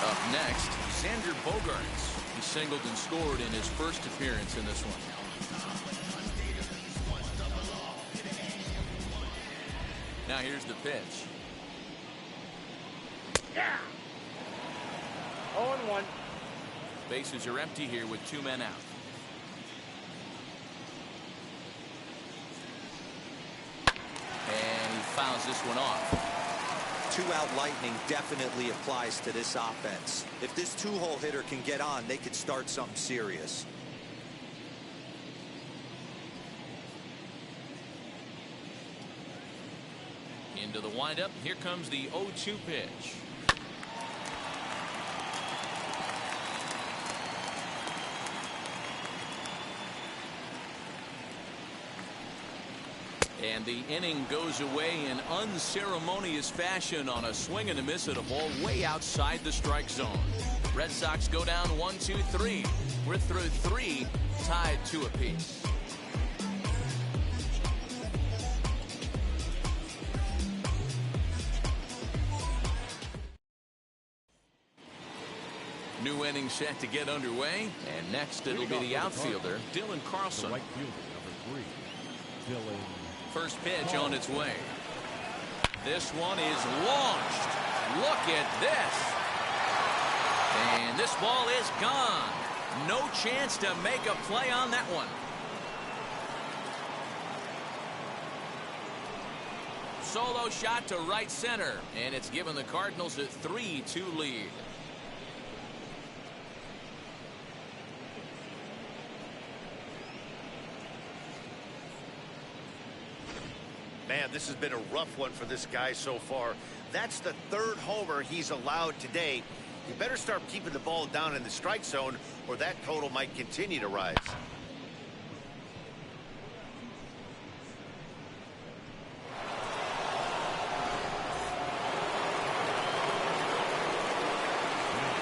Up next, Xander Bogaerts. He singled and scored in his first appearance in this one. Now here's the pitch. Yeah. 0-1. Bases are empty here with 2 men out. And he fouls this one off. 2-out lightning definitely applies to this offense. If this 2-hole hitter can get on, they could start something serious. Into the windup. Here comes the 0-2 pitch. And the inning goes away in unceremonious fashion on a swing and a miss at a ball way outside the strike zone. Red Sox go down 1-2-3. We're through 3, tied 2 apiece. New inning set to get underway, and next it'll be the outfielder, Dylan Carlson. The right fielder, number 3, Dylan. First pitch on its way. This one is launched. Look at this. And this ball is gone. No chance to make a play on that one. Solo shot to right center, and it's given the Cardinals a 3-2 lead. Man, this has been a rough one for this guy so far. That's the 3rd homer he's allowed today. You better start keeping the ball down in the strike zone, or that total might continue to rise.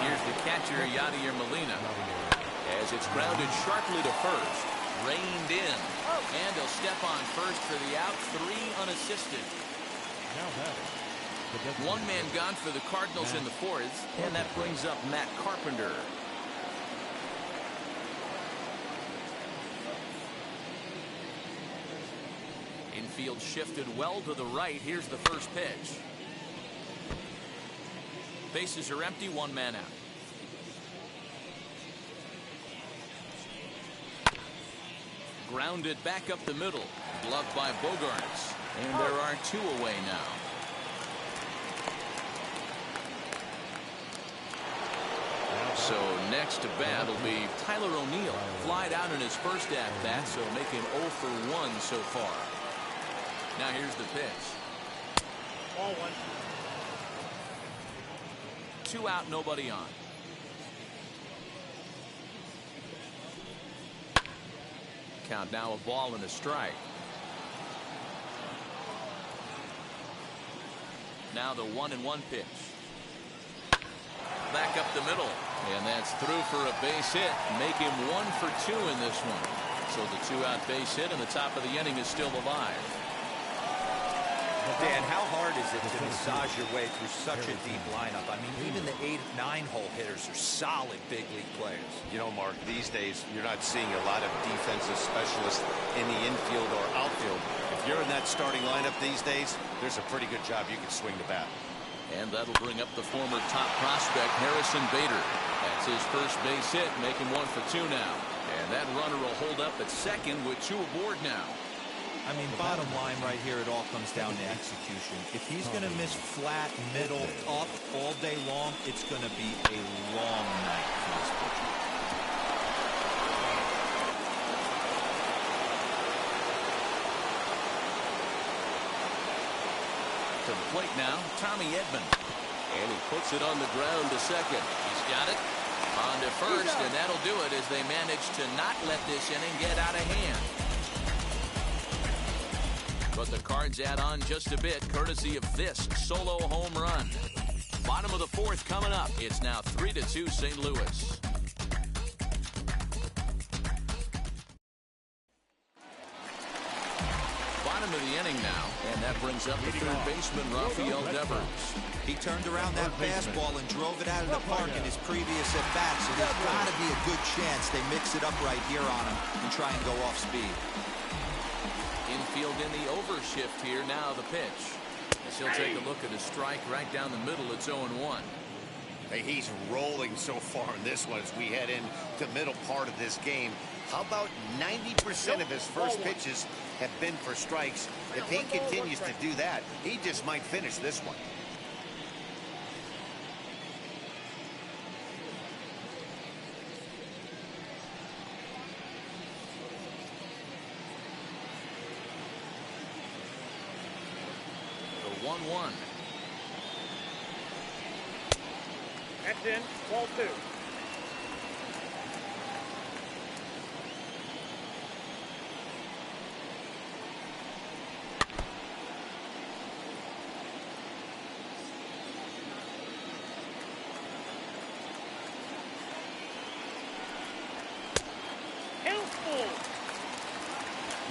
Here's the catcher, Yadier Molina, as it's grounded sharply to first. Reined in, and he'll step on first for the out. 3 unassisted. One man gone for the Cardinals in the 4th, and that brings up Matt Carpenter. Field shifted well to the right. Here's the first pitch. Bases are empty, one man out. Grounded back up the middle. Gloved by Bogarts. And there are two away now. So next to bat will be Tyler O'Neill. Flied out in his first at-bat, so make him 0 for 1 so far. Now here's the pitch. Ball one. 2 out, nobody on. Count now a ball and a strike. Now the 1-1 pitch. Back up the middle. And that's through for a base hit. Make him 1 for 2 in this one. So the 2-out base hit and the top of the inning is still alive. Dan, how hard is it to massage your way through such a deep lineup? I mean, even the 8-9 hole hitters are solid big league players. You know, Mark, these days you're not seeing a lot of defensive specialists in the infield or outfield. If you're in that starting lineup these days, there's a pretty good job you can swing the bat. And that'll bring up the former top prospect Harrison Bader. That's his first base hit, make him 1 for 2 now. And that runner will hold up at second with 2 aboard now. I mean, bottom line right here, it all comes down to execution. If he's going to miss flat, middle, up all day long, it's going to be a long night for this pitcher. To the plate now, Tommy Edman. And he puts it on the ground to second. He's got it. On to first, and that'll do it as they manage to not let this inning get out of hand. But the Cards add on just a bit, courtesy of this solo home run. Bottom of the 4th coming up. It's now 3-2 St. Louis. Bottom of the inning now, and that brings up the third baseman, Rafael Devers. He turned around that fastball and drove it out of the park in his previous at-bat, so there's got to be a good chance they mix it up right here on him and try and go off speed. Infield in the overshift here. Now the pitch. As he'll take a look at a strike right down the middle. It's 0-1. Hey, he's rolling so far in this one as we head into the middle part of this game. How about 90% of his first pitches have been for strikes? If he continues to do that, he just might finish this one. The 1-1. That's in. Ball 2.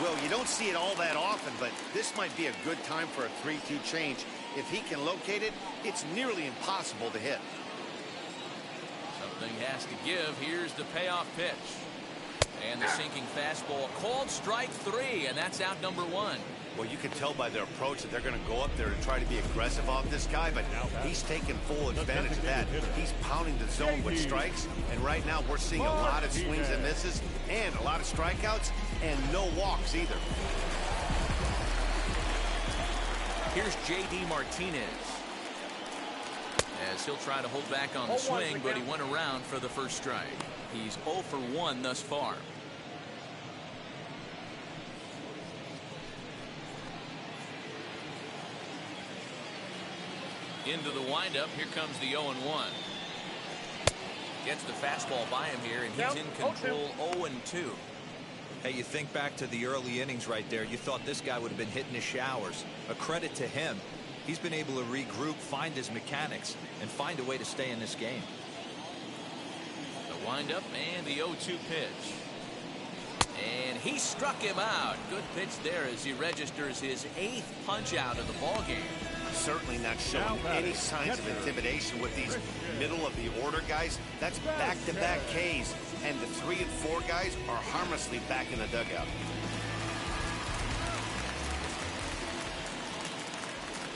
Well, you don't see it all that often, but this might be a good time for a 3-2 change. If he can locate it, it's nearly impossible to hit. Something has to give. Here's the payoff pitch. And the sinking fastball called strike 3, and that's out number 1. Well, you can tell by their approach that they're going to go up there and try to be aggressive off this guy, but he's taking full advantage of that. He's pounding the zone with strikes, and right now we're seeing a lot of swings and misses and a lot of strikeouts and no walks either. Here's J.D. Martinez. As he'll try to hold back on the swing, but he went around for the first strike. He's 0 for 1 thus far. Into the windup. Here comes the 0-1. Gets the fastball by him here, and he's in control 0-2. Hey, you think back to the early innings right there. You thought this guy would have been hitting his showers. A credit to him. He's been able to regroup, find his mechanics, and find a way to stay in this game. The windup and the 0-2 pitch. And he struck him out. Good pitch there as he registers his 8th punch out of the ball game. Certainly not showing any signs of intimidation with these middle of the order guys. That's back-to-back Ks, and the 3 and 4 guys are harmlessly back in the dugout.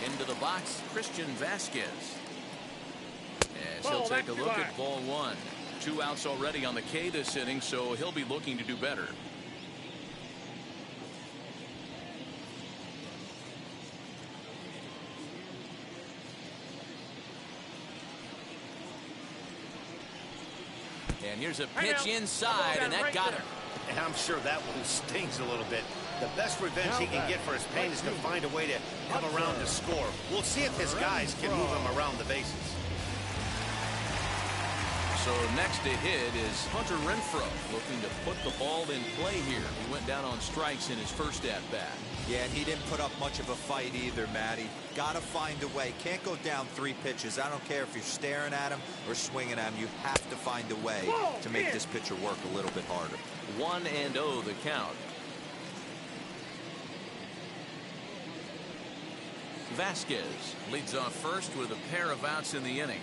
Into the box, Christian Vasquez. As he'll take a look at ball one. 2 outs already on the K this inning, so he'll be looking to do better. And here's a pitch inside, and that got him. And I'm sure that one stings a little bit. The best revenge he can get for his pain is to find a way to come around to score. We'll see if his guys can move him around the bases. So next to hit is Hunter Renfroe, looking to put the ball in play here. He went down on strikes in his first at-bat. Yeah, and he didn't put up much of a fight either, Matty. Got to find a way. Can't go down 3 pitches. I don't care if you're staring at him or swinging at him. You have to find a way to make this pitcher work a little bit harder. 1-0 the count. Vasquez leads off first with a pair of outs in the inning.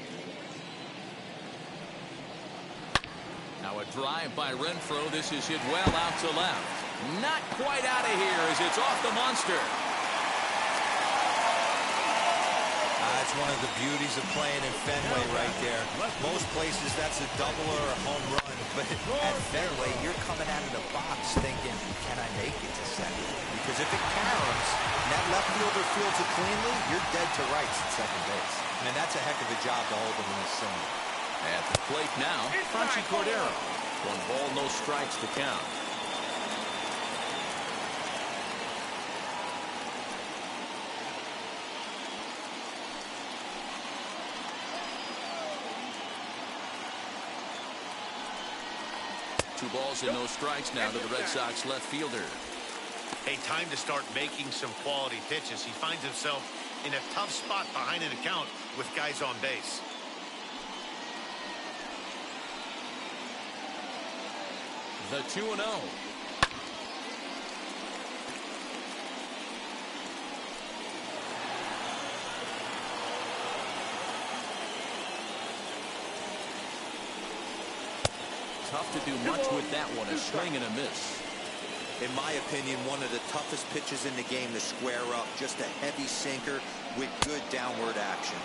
Now a drive by Renfroe. This is hit well out to left. Not quite out of here as it's off the monster. That's one of the beauties of playing in Fenway right there. Most places that's a double or a home run, but at Fenway you're coming out of the box thinking, can I make it to second? Because if it caroms and that left fielder fields it cleanly, you're dead to rights at second base. And that's a heck of a job to hold him in this single. At the plate now, Franchy Cordero. 1 ball, no strikes to count. Two balls and no strikes now to the Red Sox left fielder. Hey, time to start making some quality pitches. He finds himself in a tough spot behind an account with guys on base. The 2-0. Tough to do much with that one. A swing and a miss. In my opinion, one of the toughest pitches in the game to square up. Just a heavy sinker with good downward action.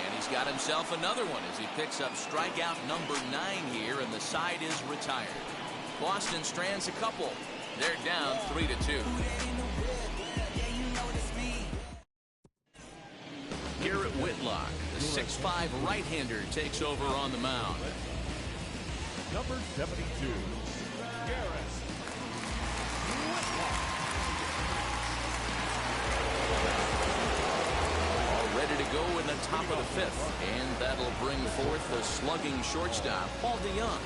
And he's got himself another one as he picks up strikeout number 9 here, and the side is retired. Boston strands a couple. They're down 3-2. Garrett Whitlock, the 6'5" right-hander, takes over on the mound. Number 72, Garrett Whitlock. All ready to go in the top of the 5th. And that'll bring forth the slugging shortstop, Paul DeYoung.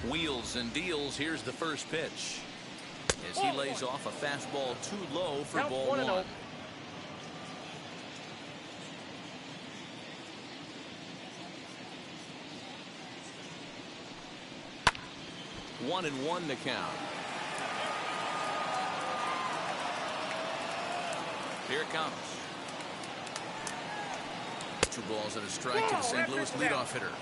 Wheels and deals. Here's the first pitch as he lays off a fastball too low for ball 1. 1-1 the count. Here it comes. 2 balls and a strike to the St. Louis leadoff hitter.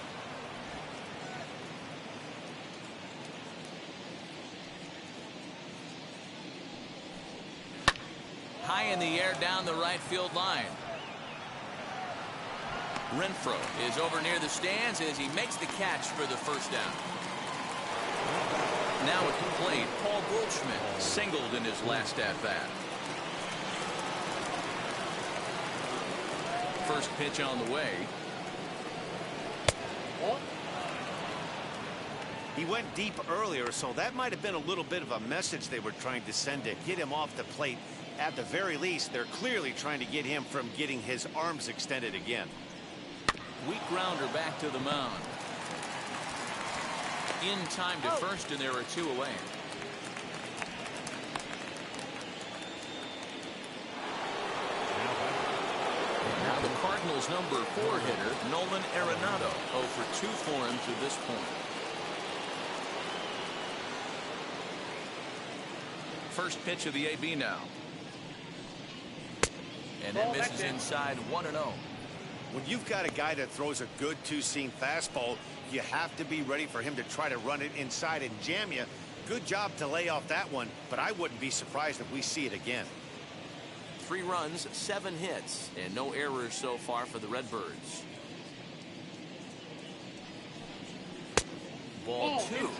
High in the air down the right field line. Renfroe is over near the stands as he makes the catch for the first down. Now at the plate, Paul Goldschmidt singled in his last at-bat. First pitch on the way. He went deep earlier, so that might have been a little bit of a message they were trying to send to get him off the plate. At the very least, they're clearly trying to get him from getting his arms extended again. Weak grounder back to the mound. In time to first, and there are 2 away. Now the Cardinals' number 4 hitter, Nolan Arenado, 0 for 2 for him to this point. First pitch of the AB now. And that misses inside 1-0. When you've got a guy that throws a good two-seam fastball, you have to be ready for him to try to run it inside and jam you. Good job to lay off that one, but I wouldn't be surprised if we see it again. 3 runs, 7 hits, and no errors so far for the Redbirds. Ball 2.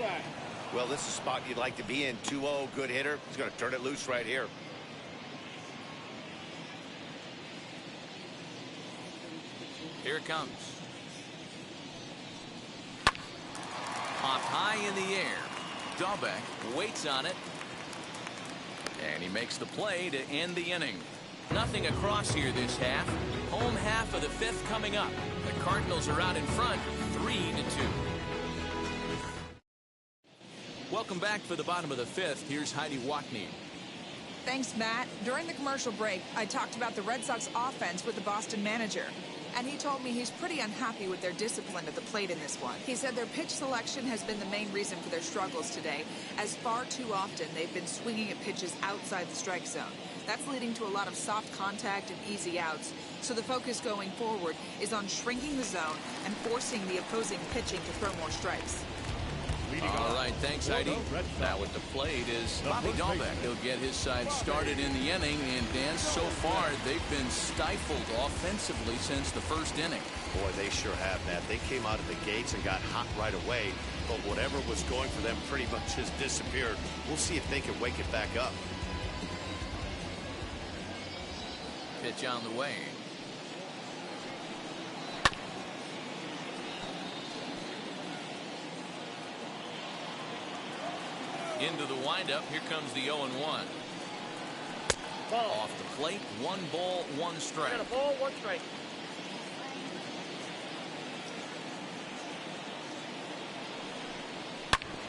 Well, this is a spot you'd like to be in. 2-0, good hitter. He's going to turn it loose right here. Here it comes. Popped high in the air. Dahlbeck waits on it. And he makes the play to end the inning. Nothing across here this half. Home half of the 5th coming up. The Cardinals are out in front, 3-2. Welcome back for the bottom of the 5th. Here's Heidi Wackney. Thanks, Matt. During the commercial break, I talked about the Red Sox offense with the Boston manager. And he told me he's pretty unhappy with their discipline at the plate in this one. He said their pitch selection has been the main reason for their struggles today, as far too often they've been swinging at pitches outside the strike zone. That's leading to a lot of soft contact and easy outs. So the focus going forward is on shrinking the zone and forcing the opposing pitching to throw more strikes. All right, thanks, Heidi. Now at the plate is Bobby Dahlbeck. He'll get his side started in the inning. And, Dan, so far they've been stifled offensively since the first inning. Boy, they sure have, Matt. They came out of the gates and got hot right away. But whatever was going for them pretty much has disappeared. We'll see if they can wake it back up. Pitch on the way. Into the windup. Here comes the 0-1. Off the plate. 1 ball, 1 strike. Got a ball, 1 strike.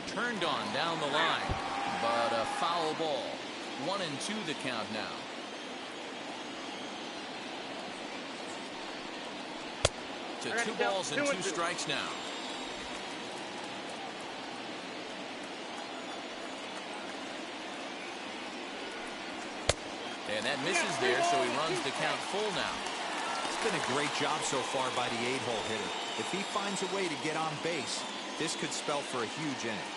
Turned on down the line, but a foul ball. 1-2 the count now. To 2 balls and 2 strikes now. And that misses there, so he runs the count full now. It's been a great job so far by the 8-hole hitter. If he finds a way to get on base, this could spell for a huge inning.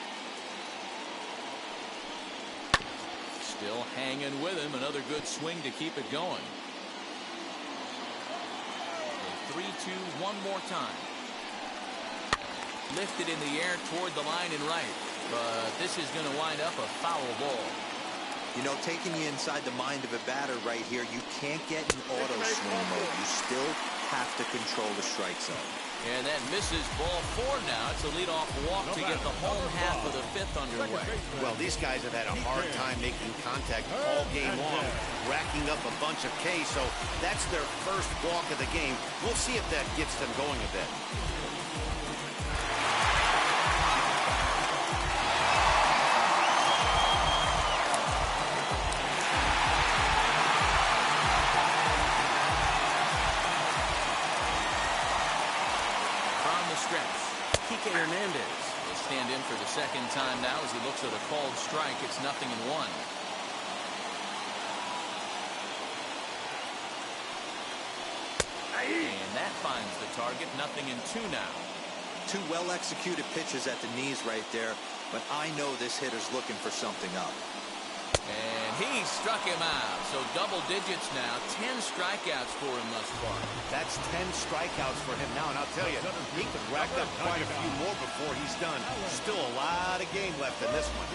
Still hanging with him. Another good swing to keep it going. 3-2, one more time. Lifted in the air toward the line and right. But this is going to wind up a foul ball. You know, taking you inside the mind of a batter right here, you can't get in auto swing mode. You still have to control the strike zone. And that misses ball 4 now. It's a leadoff walk to get the home half of the 5th underway. Well, these guys have had a hard time making contact all game long, racking up a bunch of Ks, so that's their first walk of the game. We'll see if that gets them going a bit. Hernandez will stand in for the second time now as he looks at a called strike. It's 0-1. And that finds the target. 0-2 now. 2 well-executed pitches at the knees right there, but I know this hitter's looking for something up. And he struck him out. So double digits now. 10 strikeouts for him thus far. That's 10 strikeouts for him now. And I'll tell you, he could rack up quite a few more before he's done. Still a lot of game left in this one.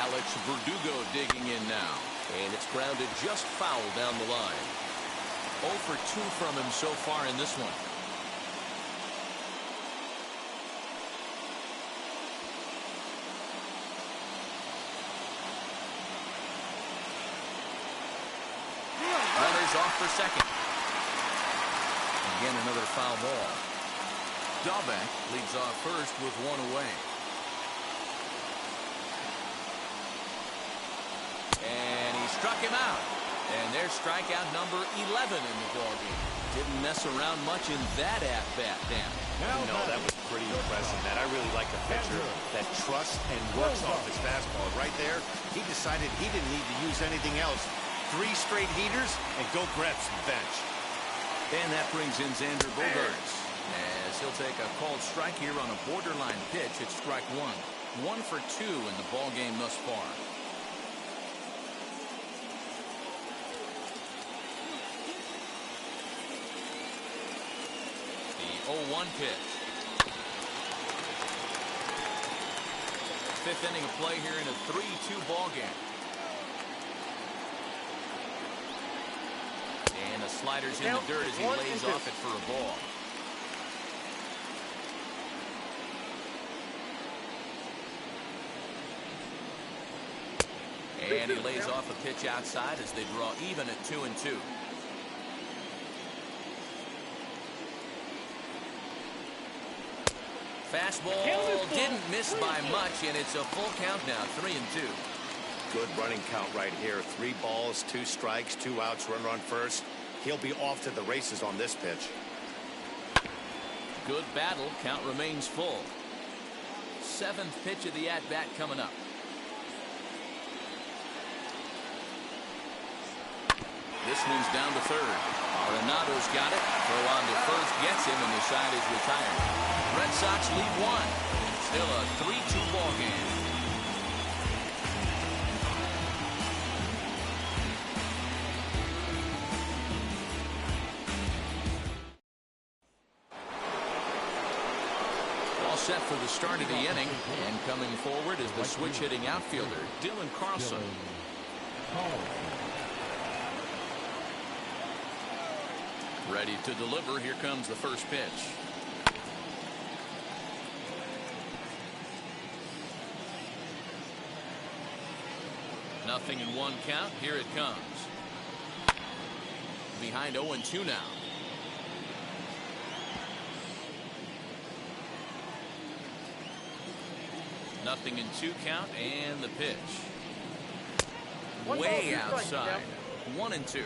Alex Verdugo digging in now. And it's grounded just foul down the line. 0 for 2 from him so far in this one. Runners off for second. Again, another foul ball. Dahlbeck leads off first with 1 away. And he struck him out. And there's strikeout number 11 in the ballgame. Didn't mess around much in that at-bat, Dan. No, that was pretty impressive, man. I really like a pitcher that trusts and works off his fastball. Right there, he decided he didn't need to use anything else. 3 straight heaters and go grab some bench. And that brings in Xander Bogaerts, as he'll take a called strike here on a borderline pitch at strike 1. 1 for 2 in the ball game thus far. The 0-1 pitch. 5th inning of play here in a 3-2 ball game. And the slider's in the dirt as he lays off it for a ball. And he lays off a pitch outside as they draw even at 2-2. Fastball didn't miss by much, and it's a full count now, 3-2. Good running count right here. 3 balls, 2 strikes, 2 outs, runner on first. He'll be off to the races on this pitch. Good battle. Count remains full. 7th pitch of the at-bat coming up. This one's down to third. Arenado's got it. Throw on to first gets him, and the side is retired. Red Sox lead 1. Still a 3-2 ball game. All set for the start of the inning, and coming forward is the switch-hitting outfielder, Dylan Carlson. Ready to deliver. Here comes the first pitch. Nothing in 1 count. Here it comes. Behind 0-2 now. Nothing in 2 count, and the pitch. Way outside. 1-2.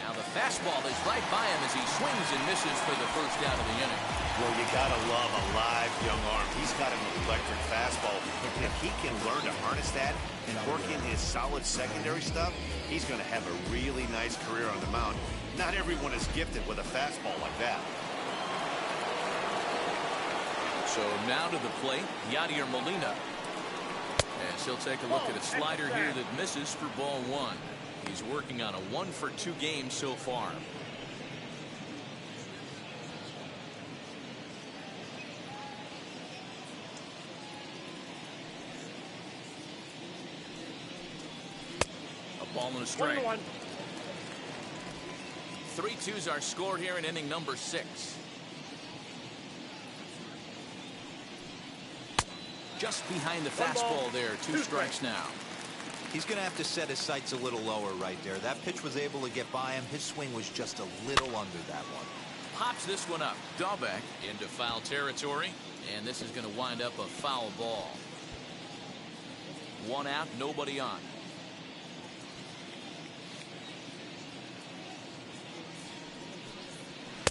Now the fastball is right by him as he swings and misses for the first out of the inning. Well, you gotta love a live young arm. He's got an electric fastball. If he can learn to harness that and work in his solid secondary stuff, he's going to have a really nice career on the mound. Not everyone is gifted with a fastball like that. So now to the plate, Yadier Molina. As he'll take a look at a slider here that misses for ball 1. He's working on a 1 for 2 game so far. Ball and a strike. 3-2's our score here in inning number 6. Just behind the fastball there. 2 strikes now. He's going to have to set his sights a little lower right there. That pitch was able to get by him. His swing was just a little under that one. Pops this one up. Dahlbeck into foul territory, and this is going to wind up a foul ball. 1 out, nobody on.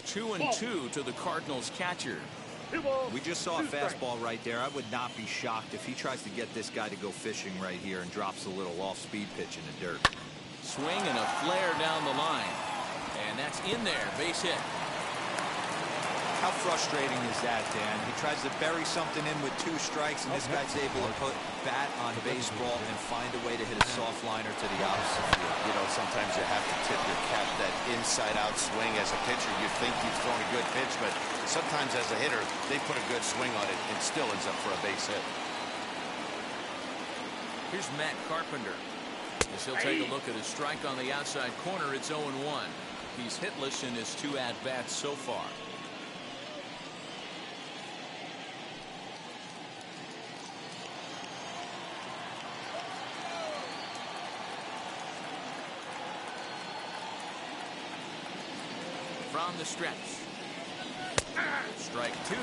2-2 to the Cardinals catcher. We just saw a fastball right there. I would not be shocked if he tries to get this guy to go fishing right here and drops a little off-speed pitch in the dirt. Swing and a flare down the line. And that's in there. Base hit. How frustrating is that, Dan? He tries to bury something in with 2 strikes, and this guy's able to put bat on baseball and find a way to hit a soft liner to the opposite field. You know, sometimes you have to tip your cap that inside-out swing. As a pitcher, you think you've thrown a good pitch, but sometimes as a hitter, they put a good swing on it and still ends up for a base hit. Here's Matt Carpenter. As he'll take a look at his strike on the outside corner, it's 0-1. He's hitless in his 2 at-bats so far. From the stretch. Strike 2.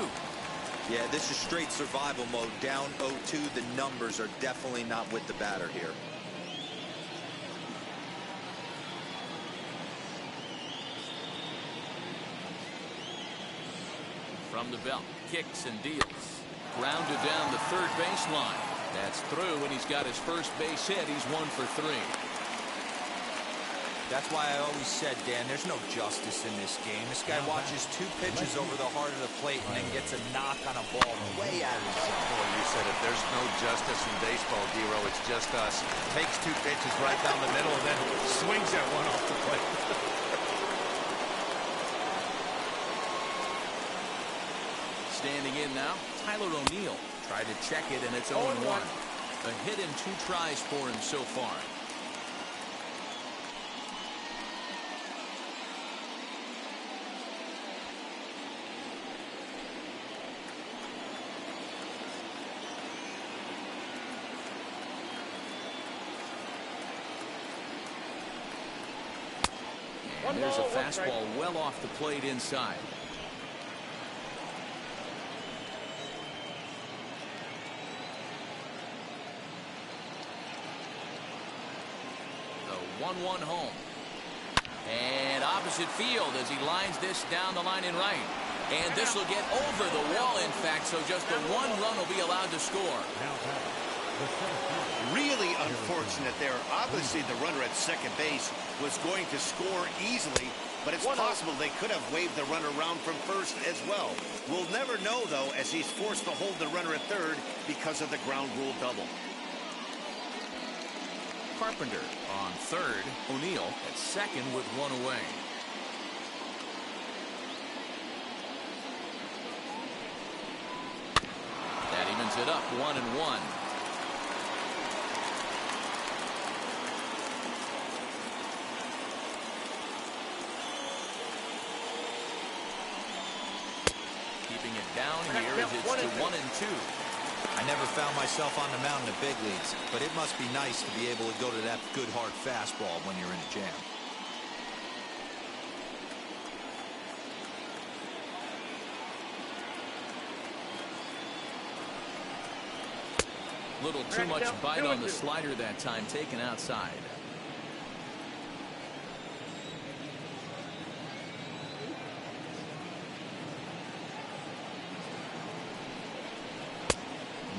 Yeah, this is straight survival mode. Down 0-2. The numbers are definitely not with the batter here. From the belt, kicks and deals. Grounded down the third baseline. That's through, and he's got his first base hit. He's 1 for 3. That's why I always said, Dan, there's no justice in this game. This guy watches 2 pitches over the heart of the plate and then gets a knock on a ball way out of his zone. Boy, you said it. There's no justice in baseball, Dero. It's just us. Takes 2 pitches right down the middle and then swings at one off the plate. Standing in now, Tyler O'Neill. Tried to check it, and it's 0-1. A hit in 2 tries for him so far. And there's a fastball well off the plate inside. The 1-1 home. And opposite field as he lines this down the line in right. And this will get over the wall, in fact, so just the 1 run will be allowed to score. Really unfortunate there. Obviously, the runner at second base was going to score easily, but it's possible they could have waved the runner around from first as well. We'll never know, though, as he's forced to hold the runner at third because of the ground rule double. Carpenter on third. O'Neill at second with 1 away. That evens it up 1-1. Keeping it down here as it's to 1-2. I never found myself on the mound in the big leagues, but it must be nice to be able to go to that good hard fastball when you're in a jam. Little too much bite on the slider that time, taken outside.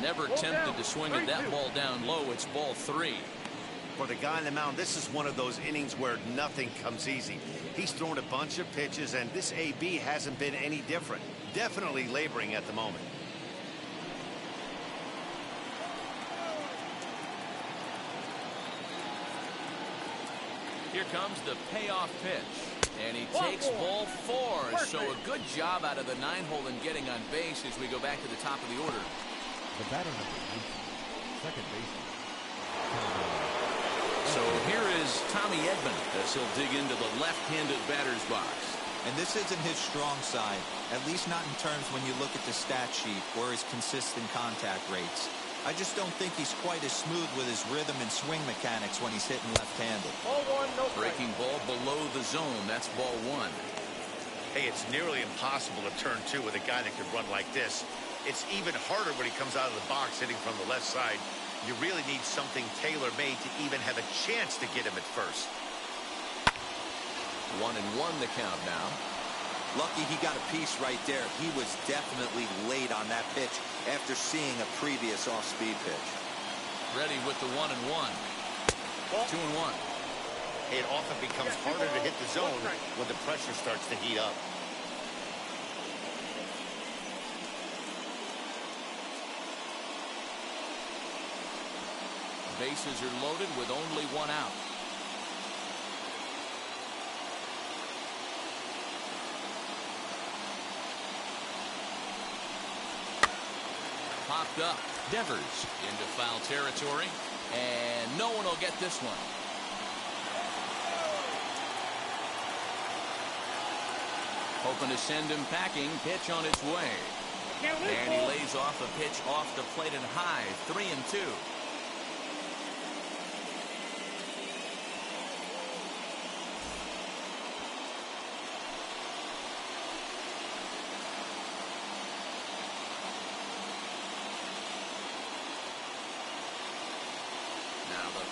Never tempted to swing at that ball down low. It's ball 3. For the guy on the mound, this is one of those innings where nothing comes easy. He's thrown a bunch of pitches, and this AB hasn't been any different. Definitely laboring at the moment. Here comes the payoff pitch. And he takes ball 4. So a good job out of the 9-hole in getting on base as we go back to the top of the order. The batter number 18, second baseman. So here is Tommy Edman as he'll dig into the left-handed batter's box. And this isn't his strong side, at least not in terms when you look at the stat sheet or his consistent contact rates. I just don't think he's quite as smooth with his rhythm and swing mechanics when he's hitting left-handed. Breaking ball below the zone. That's ball 1. Hey, it's nearly impossible to turn 2 with a guy that could run like this. It's even harder when he comes out of the box hitting from the left side. You really need something tailor-made to even have a chance to get him at first. 1-1 the count now. Lucky he got a piece right there. He was definitely late on that pitch after seeing a previous off-speed pitch. Ready with the 1-1. 2-1. It often becomes harder to hit the zone when the pressure starts to heat up. Bases are loaded with only 1 out. Popped up. Devers into foul territory. And no one will get this one. Hoping to send him packing. Pitch on its way. And he lays off a pitch off the plate and high. 3-2.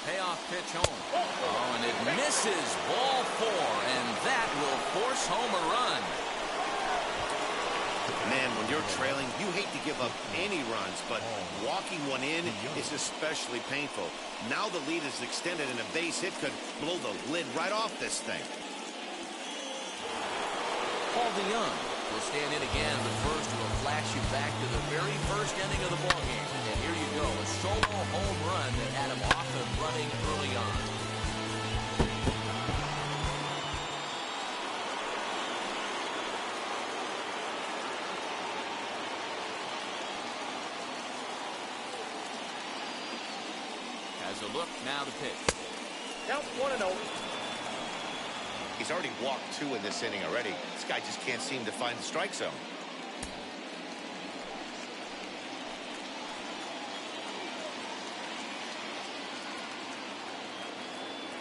Payoff pitch home. Oh, and it misses. Ball 4, and that will force home a run. Man, when you're trailing, you hate to give up any runs, but walking one in is especially painful. Now the lead is extended, and a base hit could blow the lid right off this thing. Paul DeYoung will stand in again. The first will flash you back to the very first inning of the ballgame. And here you go, a solo home run that had him off and running early on. Has a look, now the pitch. Count 1-0. He's already walked 2 in this inning already. This guy just can't seem to find the strike zone.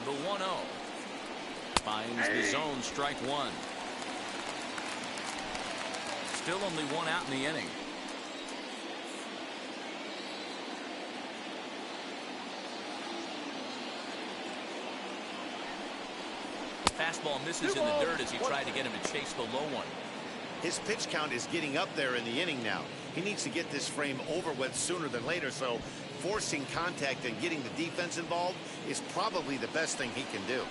The 1-0. Finds the zone, strike one. Still only one out in the inning. Fastball misses in the dirt as he tried to get him to chase the low one. His pitch count is getting up there in the inning now. He needs to get this frame over with sooner than later, so forcing contact and getting the defense involved is probably the best thing he can do.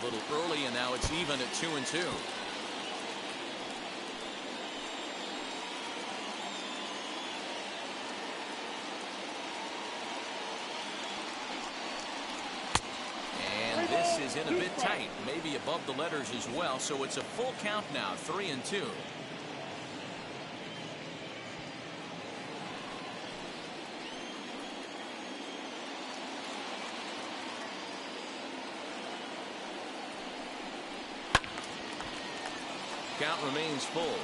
A little early, and now it's even at 2-2. Is in a bit tight, maybe above the letters as well, so it's a full count now, 3-2. Count remains full.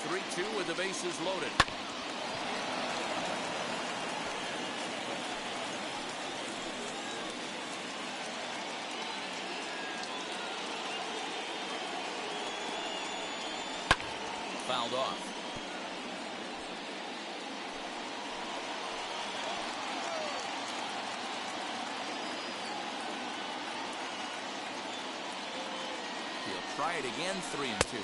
3-2 with the bases loaded. Fouled off. He'll try it again, 3-2.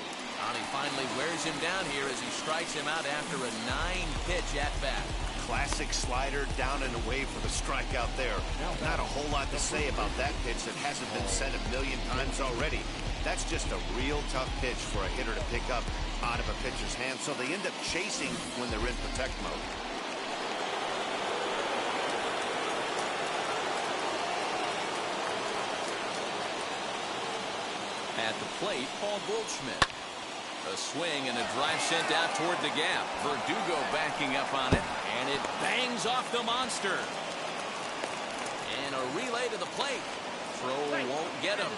He finally wears him down here as he strikes him out after a 9-pitch at-bat. Classic slider down and away for the strikeout there. Not a whole lot to say about that pitch that hasn't been said a million times already. That's just a real tough pitch for a hitter to pick up out of a pitcher's hand, so they end up chasing when they're in protect mode. At the plate, Paul Goldschmidt. A swing and a drive sent out toward the gap. Verdugo backing up on it, and it bangs off the monster. And a relay to the plate. Throw won't get him.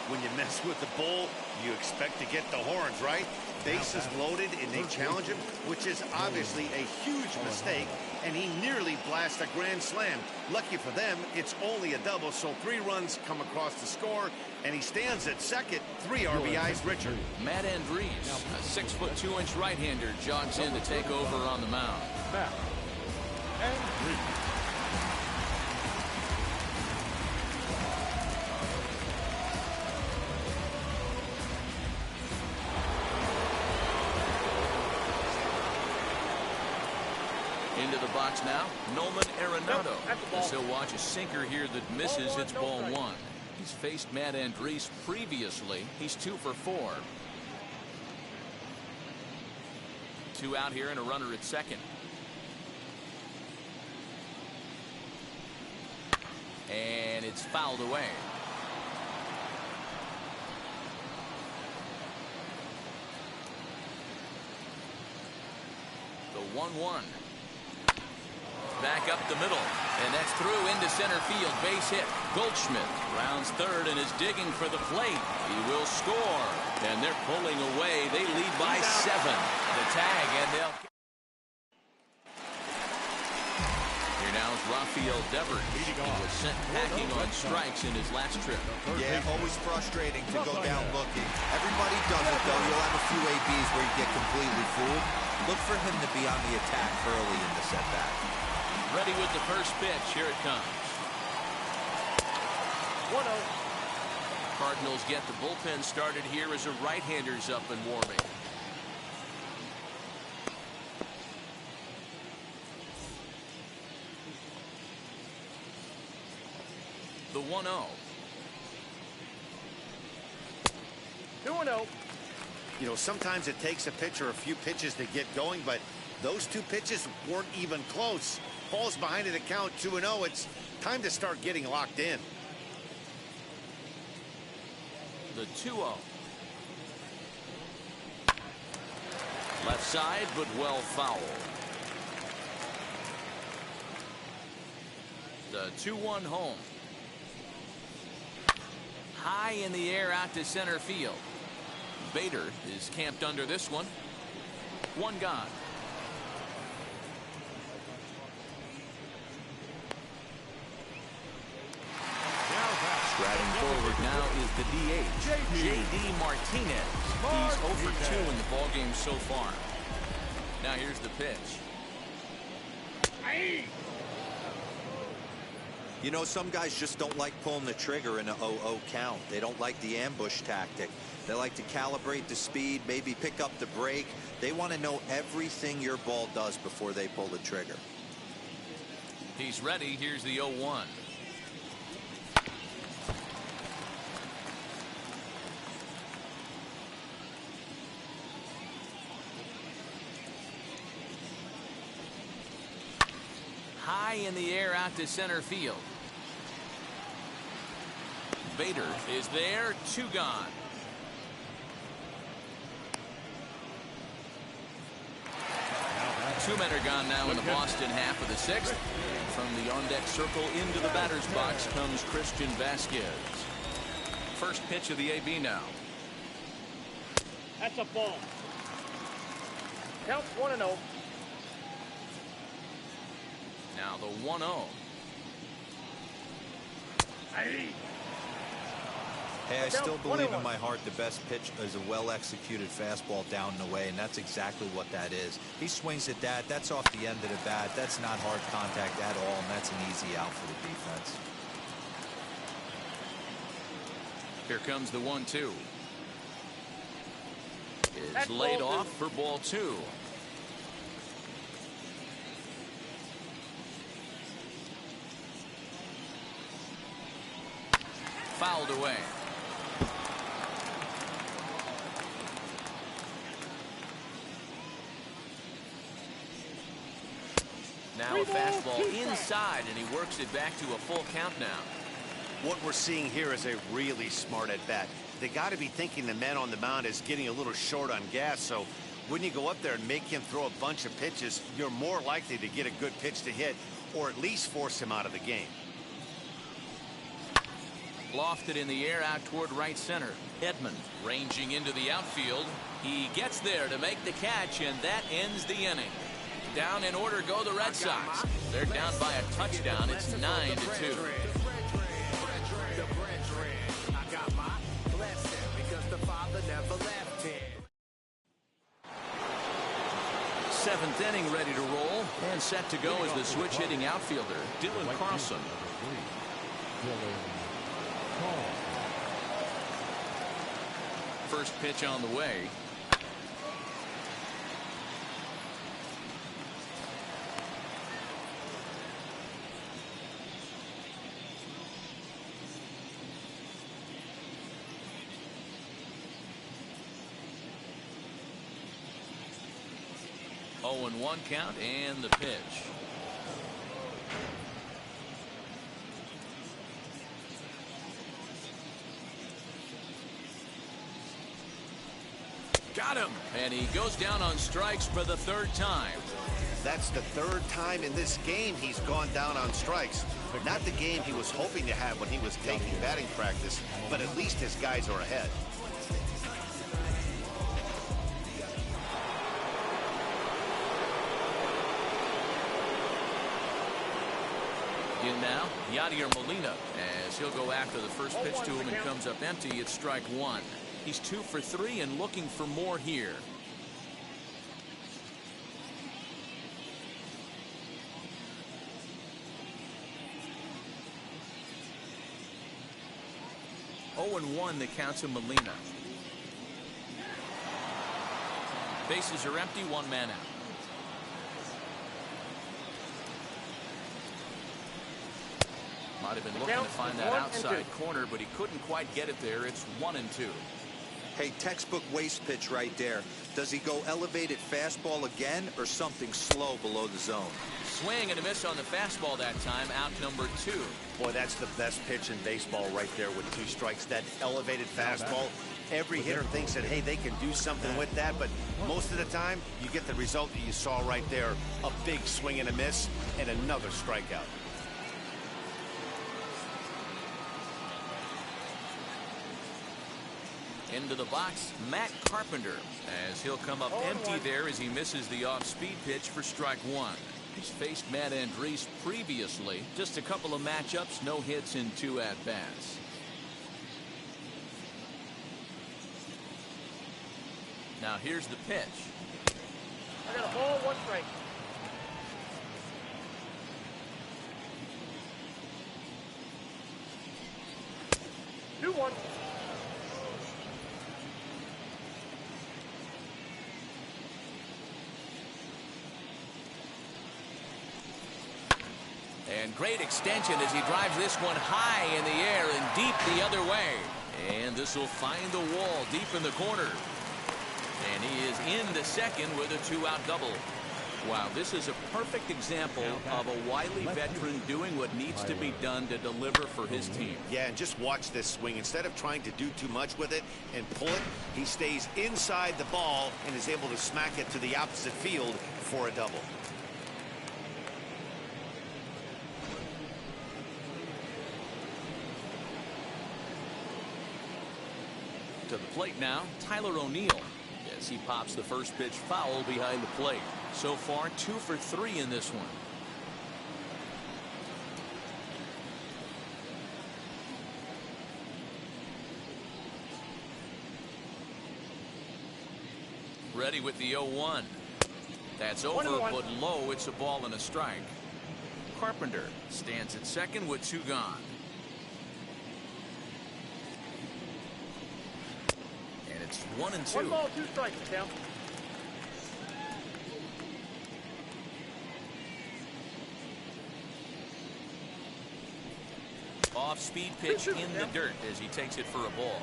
When you mess with the bull, you expect to get the horns, right? Bases loaded, and they challenge him, which is obviously a huge mistake, and he nearly blasts a grand slam. Lucky for them, it's only a double, so 3 runs come across the score, and he stands at second, 3 RBIs richer. Matt Andrees, a 6'2" right-hander, jogs in to take over on the mound. Matt Andrees. Into the box now, Nolan Arenado. As he'll watch a sinker here that misses, it's ball 1. He's faced Matt Andrees previously. He's 2 for 4. 2 out here and a runner at second. And it's fouled away. The 1-1. Back up the middle, and that's through into center field. Base hit. Goldschmidt rounds third and is digging for the plate. He will score, and they're pulling away. They lead by 7. The tag, and they'll. Here Now's Rafael Devers. He was sent packing on strikes in his last trip. Yeah, always frustrating to go down looking. Everybody does it, though. You'll have a few ABs where you get completely fooled. Look for him to be on the attack early in the setback. Ready with the first pitch. Here it comes. 1-0. Cardinals get the bullpen started here as a right-hander's up and warming. The 1-0. 2-0. You know, sometimes it takes a pitcher a few pitches to get going, but those two pitches weren't even close. Falls behind at a count 2-0. It's time to start getting locked in. The 2-0. Left side, but well fouled. The 2-1 home. High in the air out to center field. Bader is camped under this one. One gone. Striding forward now is the DH, J.D. Martinez. He's 0 for 2 in the ballgame so far. Now here's the pitch. You know, some guys just don't like pulling the trigger in a 0-0 count. They don't like the ambush tactic. They like to calibrate the speed, maybe pick up the brake. They want to know everything your ball does before they pull the trigger. He's ready. Here's the 0-1. High in the air out to center field. Bader is there. 2 gone. Two men are gone now in the Boston half of the 6th. From the on-deck circle into the batter's box comes Christian Vasquez. First pitch of the AB now. That's a ball. Count 1-0. Now the 1-0. Hey, I still believe in my heart the best pitch is a well-executed fastball down and away, and that's exactly what that is. He swings at that. That's off the end of the bat. That's not hard contact at all, and that's an easy out for the defense. Here comes the 1-2. Is laid off for ball 2. Fouled away. Now a fastball inside, and he works it back to a full count now. What we're seeing here is a really smart at-bat. They got to be thinking the man on the mound is getting a little short on gas, so when you go up there and make him throw a bunch of pitches, you're more likely to get a good pitch to hit, or at least force him out of the game. Lofted in the air out toward right center. Edman ranging into the outfield. He gets there to make the catch, and that ends the inning. Down in order go the Red Sox. They're down by a touchdown. It's 9-2. Seventh inning ready to roll and set to go as the switch hitting outfielder Dylan Carlson. First pitch on the way. Oh, and 1 count and the pitch. Got him, and he goes down on strikes for the 3rd time. That's the 3rd time in this game he's gone down on strikes. Not the game he was hoping to have when he was taking batting practice, but at least his guys are ahead. In now, Yadier Molina, as he'll go after the first pitch to him and comes up empty. It's strike one. He's 2 for 3 and looking for more here. Oh and 1 the count to Molina. Bases are empty, 1 man out. Might have been looking to find that outside corner, but he couldn't quite get it there. It's 1-2. Hey, textbook waste pitch right there. Does he go elevated fastball again or something slow below the zone? Swing and a miss on the fastball that time. Out number 2. Boy, that's the best pitch in baseball right there with 2 strikes. That elevated fastball. Every hitter thinks that, hey, they can do something with that, but most of the time, you get the result that you saw right there. A big swing and a miss and another strikeout. Into the box, Matt Carpenter, as he'll come up empty there as he misses the off-speed pitch for strike 1. He's faced Matt Andriese previously. Just a couple of matchups, no hits in 2 at-bats. Now here's the pitch. I got a ball, 1 strike. Two, 1. And great extension as he drives this one high in the air and deep the other way. And this will find the wall deep in the corner. And he is in the second with a 2-out double. Wow, this is a perfect example of a wily veteran doing what needs to be done to deliver for his team. Yeah, and just watch this swing. Instead of trying to do too much with it and pull it, he stays inside the ball and is able to smack it to the opposite field for a double. To the plate now, Tyler O'Neill, as he pops the first pitch foul behind the plate. So far, 2 for 3 in this one. Ready with the 0-1. That's over, but low. It's a ball and a strike. Carpenter stands at second with 2 gone. It's 1-2. 1 ball, 2 strikes, Tim. Off-speed pitch in the dirt as he takes it for a ball.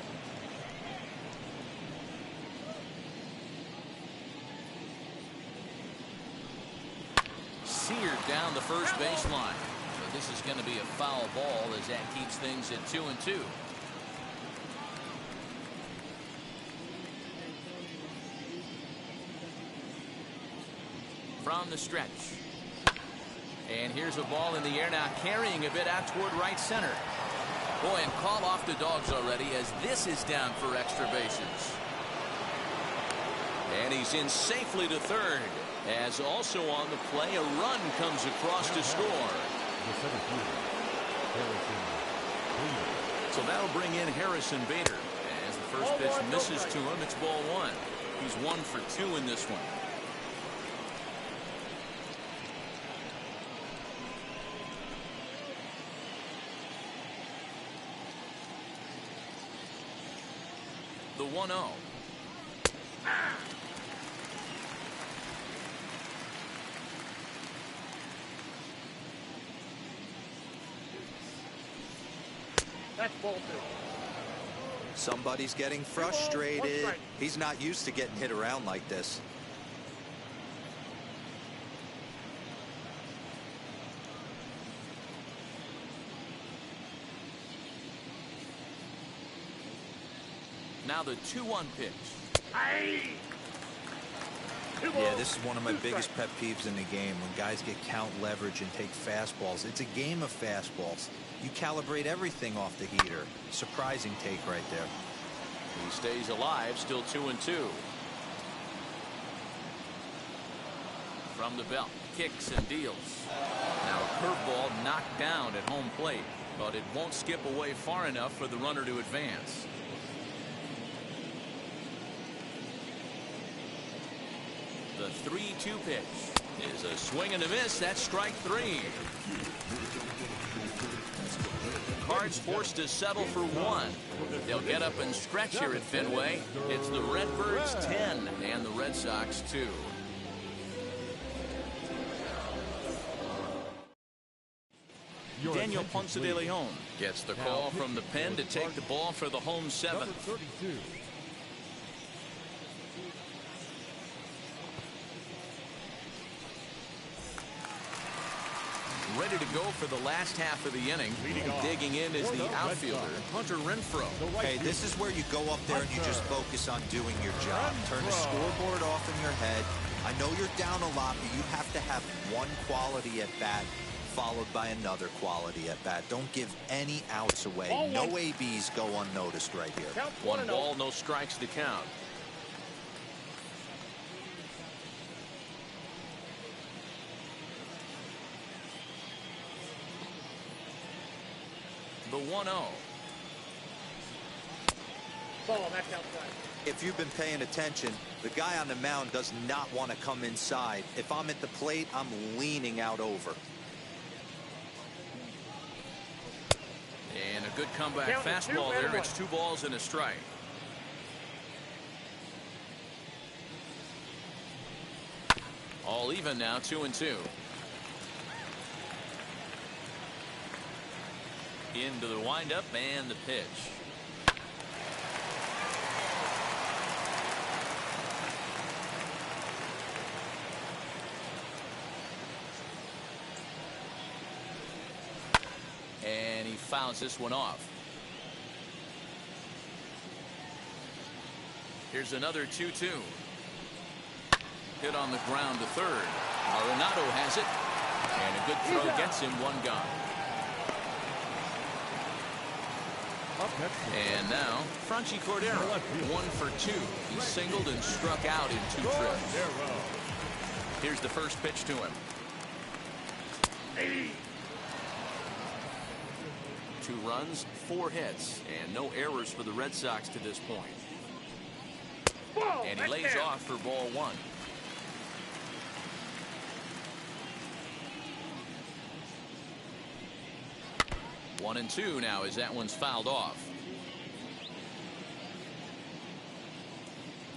Seared down the first baseline. So this is going to be a foul ball as that keeps things at 2-2. From the stretch. And here's a ball in the air now, carrying a bit out toward right center. Boy, and call off the dogs already as this is down for extra bases. And he's in safely to third, as also on the play a run comes across to score. So that'll bring in Harrison Bader. As the first pitch misses to him, it's ball 1. He's 1 for 2 in this one. The 1-0. That's ball 2. Somebody's getting frustrated. He's not used to getting hit around like this. Now the 2-1 pitch. Yeah, this is one of my biggest pet peeves in the game, when guys get count leverage and take fastballs. It's a game of fastballs. You calibrate everything off the heater. Surprising take right there. He stays alive, still 2-2. From the belt, kicks and deals. Now a curveball knocked down at home plate, but it won't skip away far enough for the runner to advance. The 3-2 pitch is a swing and a miss. That's strike 3. Cards forced to settle for 1. They'll get up and stretch here at Fenway. It's the Redbirds 10 and the Red Sox 2. Daniel Ponce de Leon gets the call from the pen to take the ball for the home 7th. Ready to go for the last half of the inning. Digging in is the outfielder, Hunter Renfroe. Hey, this is where you go up there and you just focus on doing your job. Turn the scoreboard off in your head. I know you're down a lot, but you have to have one quality at bat followed by another quality at bat. Don't give any outs away. No ABs go unnoticed right here. 1 ball, no strikes to count. The 1-0. Ball, that's outside. If you've been paying attention, the guy on the mound does not want to come inside. If I'm at the plate, I'm leaning out over. And a good comeback fastball there. It's 2 balls and a strike. All even now, 2-2. Into the windup and the pitch. And he fouls this one off. Here's another 2-2. Hit on the ground to third. Arenado has it. And a good throw gets him 1 gone. And now, Franchi Cordero, 1 for 2. He singled and struck out in 2 trips. Here's the first pitch to him. 2 runs, 4 hits, and no errors for the Red Sox to this point. And he lays off for ball 1. One and 2 now as that one's fouled off.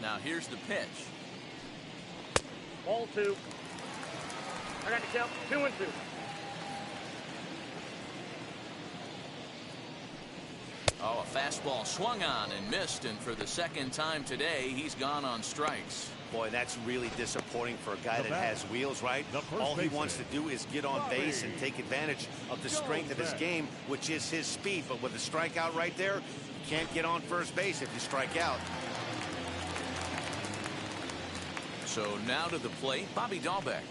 Now here's the pitch. Ball 2. I got the count. 2-2. Oh, a fastball swung on and missed, and for the second time today, he's gone on strikes. Boy, that's really disappointing for a guy that has wheels, right? All he wants to do is get on base and take advantage of the strength of his game, which is his speed. But with a strikeout right there, you can't get on first base if you strike out. So now to the plate, Bobby Dahlbeck,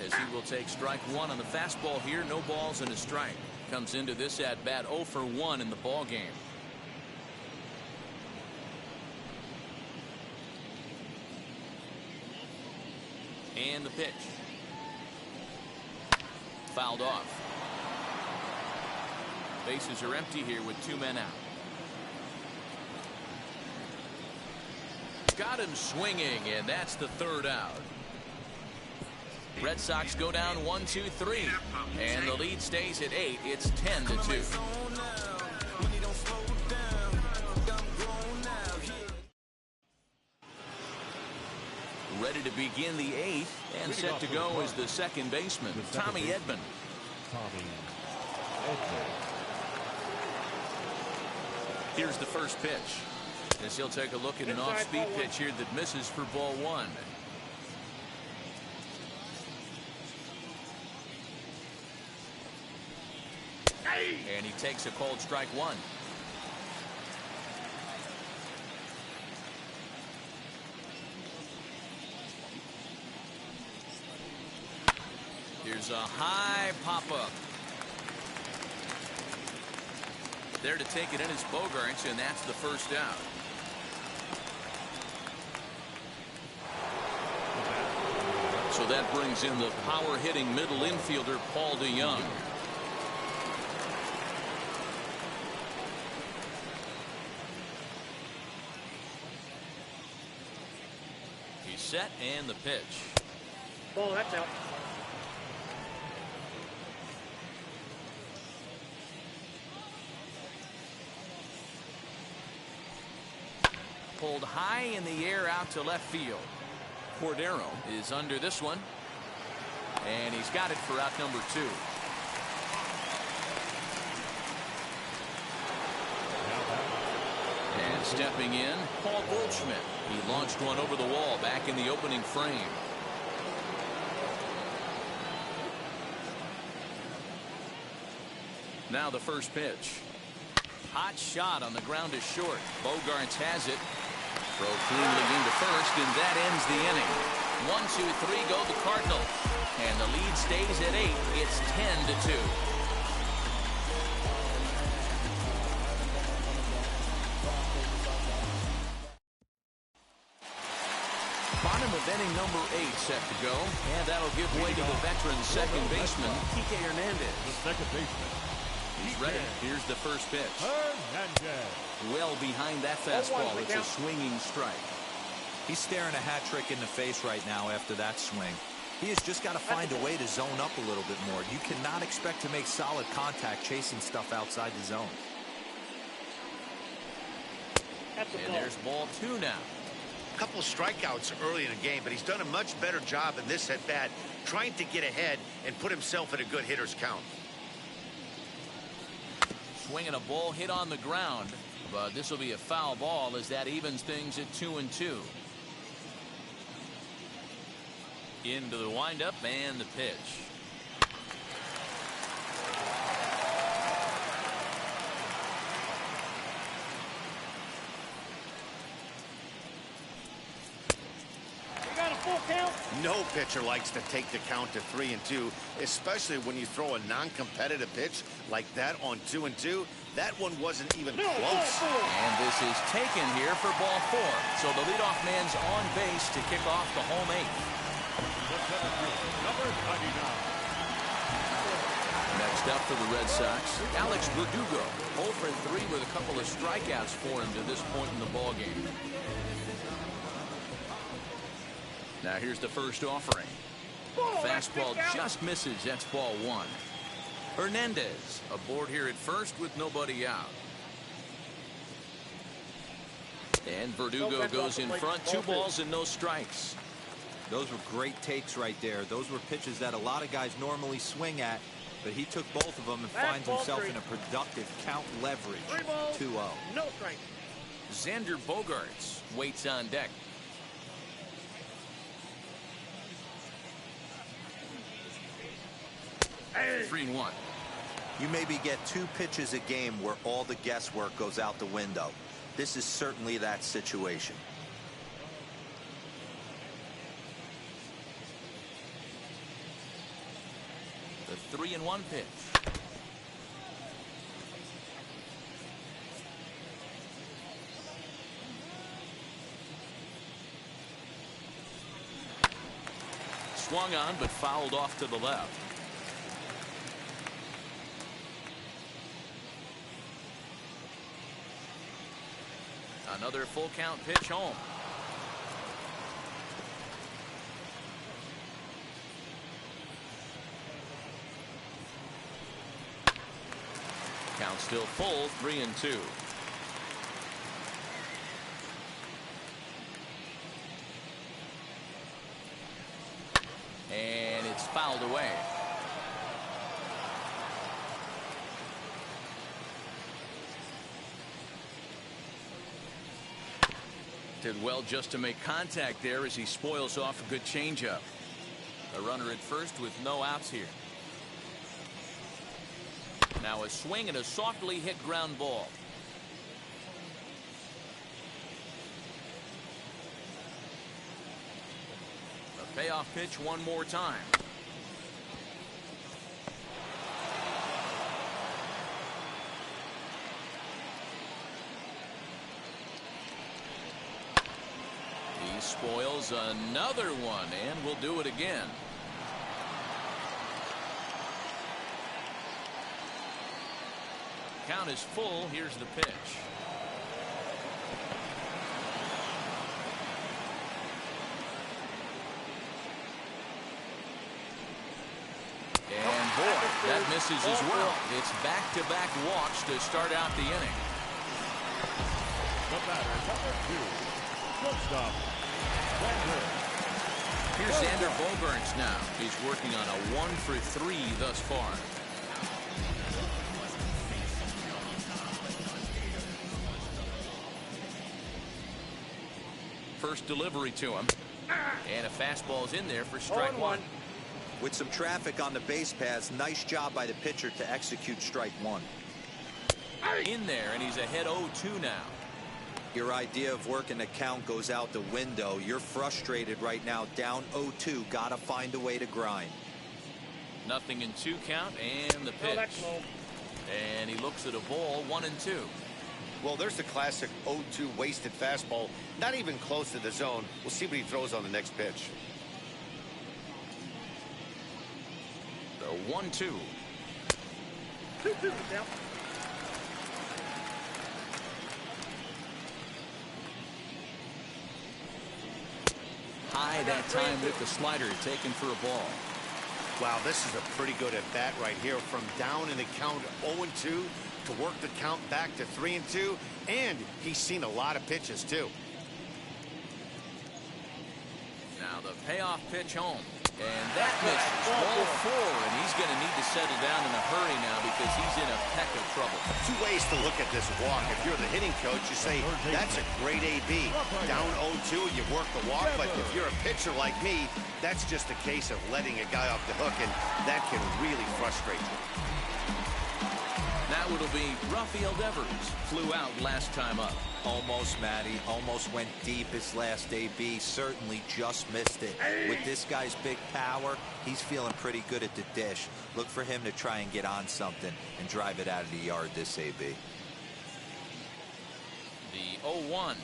as he will take strike 1 on the fastball here. No balls and a strike. Comes into this at bat 0 for 1 in the ball game. And the pitch. Fouled off. Bases are empty here with 2 men out. Got him swinging, and that's the 3rd out. Red Sox go down 1-2-3, and the lead stays at 8. It's 10-2. Ready to begin the 8th, and set to go is the second baseman, Tommy Edman. Here's the first pitch, as he'll take a look at an off-speed pitch here that misses for ball 1. And he takes a cold strike 1. Here's a high pop-up. There to take it in is Bogaerts, and that's the first out. So So that brings in the power-hitting middle infielder, Paul DeYoung. He's set, and the pitch. Ball, that's out. Pulled high in the air out to left field. Cordero is under this one, and he's got it for out number 2. And stepping in, Paul Goldschmidt. He launched one over the wall back in the opening frame. Now the first pitch. Hot shot on the ground is short. Bogarts has it. Throw cleanly into first, and that ends the inning. 1, 2, 3 go the Cardinals. And the lead stays at 8. It's 10-2. Bottom of inning number 8 set to go. And that'll give way to the veteran second baseman, Kike Hernandez. The second baseman. He's ready. Here's the first pitch. Hernandez. Well behind that fastball. It's a swinging strike. He's staring a hat trick in the face right now after that swing. He has just got to find a way to zone up a little bit more. You cannot expect to make solid contact chasing stuff outside the zone. And there's ball 2 now. A couple of strikeouts early in the game, but he's done a much better job in this at bat, trying to get ahead and put himself in a good hitter's count. Swinging a ball hit on the ground, but this will be a foul ball as that evens things at 2-2. Into the windup and the pitch. No pitcher likes to take the count to 3-2, especially when you throw a non-competitive pitch like that on 2-2. That one wasn't even close. And this is taken here for ball 4. So the leadoff man's on base to kick off the home 8th. Number 99. Next up for the Red Sox, Alex Verdugo. 0 for 3 with a couple of strikeouts for him to this point in the ballgame. Now here's the first offering. Fastball just misses. That's ball 1. Hernandez aboard here at first with nobody out. And Verdugo goes in front. 2 balls and no strikes. Those were great takes right there. Those were pitches that a lot of guys normally swing at, but he took both of them and finds himself in a productive count leverage. 2-0. No strike. Xander Bogaerts waits on deck. Hey. 3-1. You maybe get 2 pitches a game where all the guesswork goes out the window. This is certainly that situation. The 3-1 pitch. Swung on but fouled off to the left. Another full count pitch home. Count still full, 3-2. And it's fouled away. Did well just to make contact there as he spoils off a good changeup. A runner at first with no outs here. Now a swing and a softly hit ground ball. A payoff pitch one more time. spoils another one, and will do it again. Count is full. Here's the pitch. And boy, that misses as well. It's back-to-back walks to start out the inning. The batter, number 2, shortstop, Xander. Here's Xander Bogaerts now. He's working on a 1-for-3 thus far. First delivery to him. And a fastball's in there for strike one. With some traffic on the base paths, nice job by the pitcher to execute strike one. In there, and he's ahead 0-2 now. Your idea of working the count goes out the window. You're frustrated right now, down 0-2. Gotta find a way to grind. Nothing in 2 count, and the pitch. And he looks at a ball, 1-2. Well, there's the classic 0-2 wasted fastball. Not even close to the zone. We'll see what he throws on the next pitch. The 1-2. High that time with the slider, taken for a ball. Wow, this is a pretty good at bat right here. From down in the count 0-2 to work the count back to 3-2, and he's seen a lot of pitches too. Now the payoff pitch home. And that misses. Ball 4, and he's going to need to settle down in a hurry now because he's in a peck of trouble. 2 ways to look at this walk. If you're the hitting coach, you say, that's a great AB. Down 0-2, you work the walk, but if you're a pitcher like me, that's just a case of letting a guy off the hook, and that can really frustrate you. Now it'll be Rafael Devers. Flew out last time up. Almost, Matty. Almost went deep his last AB. Certainly just missed it. With this guy's big power, he's feeling pretty good at the dish. Look for him to try and get on something and drive it out of the yard this AB. The 0-1.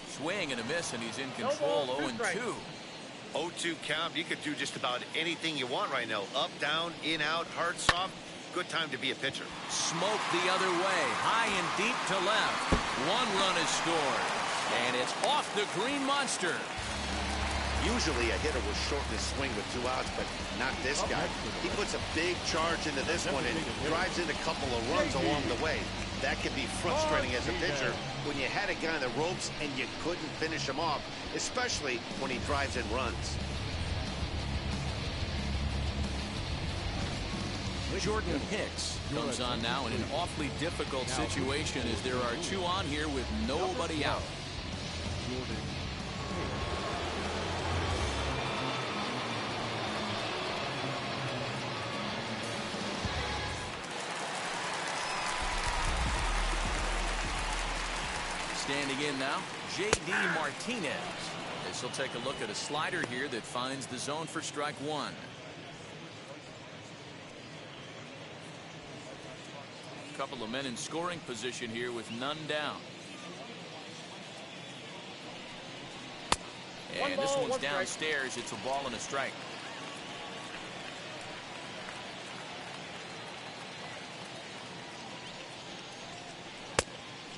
Swing and a miss, and he's in control. 0-2. 0-2 count. You could do just about anything you want right now. Up, down, in, out, hard, soft. Good time to be a pitcher. Smoke the other way. High and deep to left. 1 run is scored. And it's off the Green Monster. Usually a hitter will shorten his swing with 2 outs, but not this guy. He puts a big charge into this one and drives in a couple of runs along the way. That can be frustrating as a pitcher when you had a guy on the ropes and you couldn't finish him off, especially when he drives in runs. Jordan Hicks comes on now in an awfully difficult situation as there are 2 on here with nobody out. Standing in now, J.D. Martinez. This will take a look at a slider here that finds the zone for strike 1. Couple of men in scoring position here with none down. And this one's downstairs. It's a ball and a strike.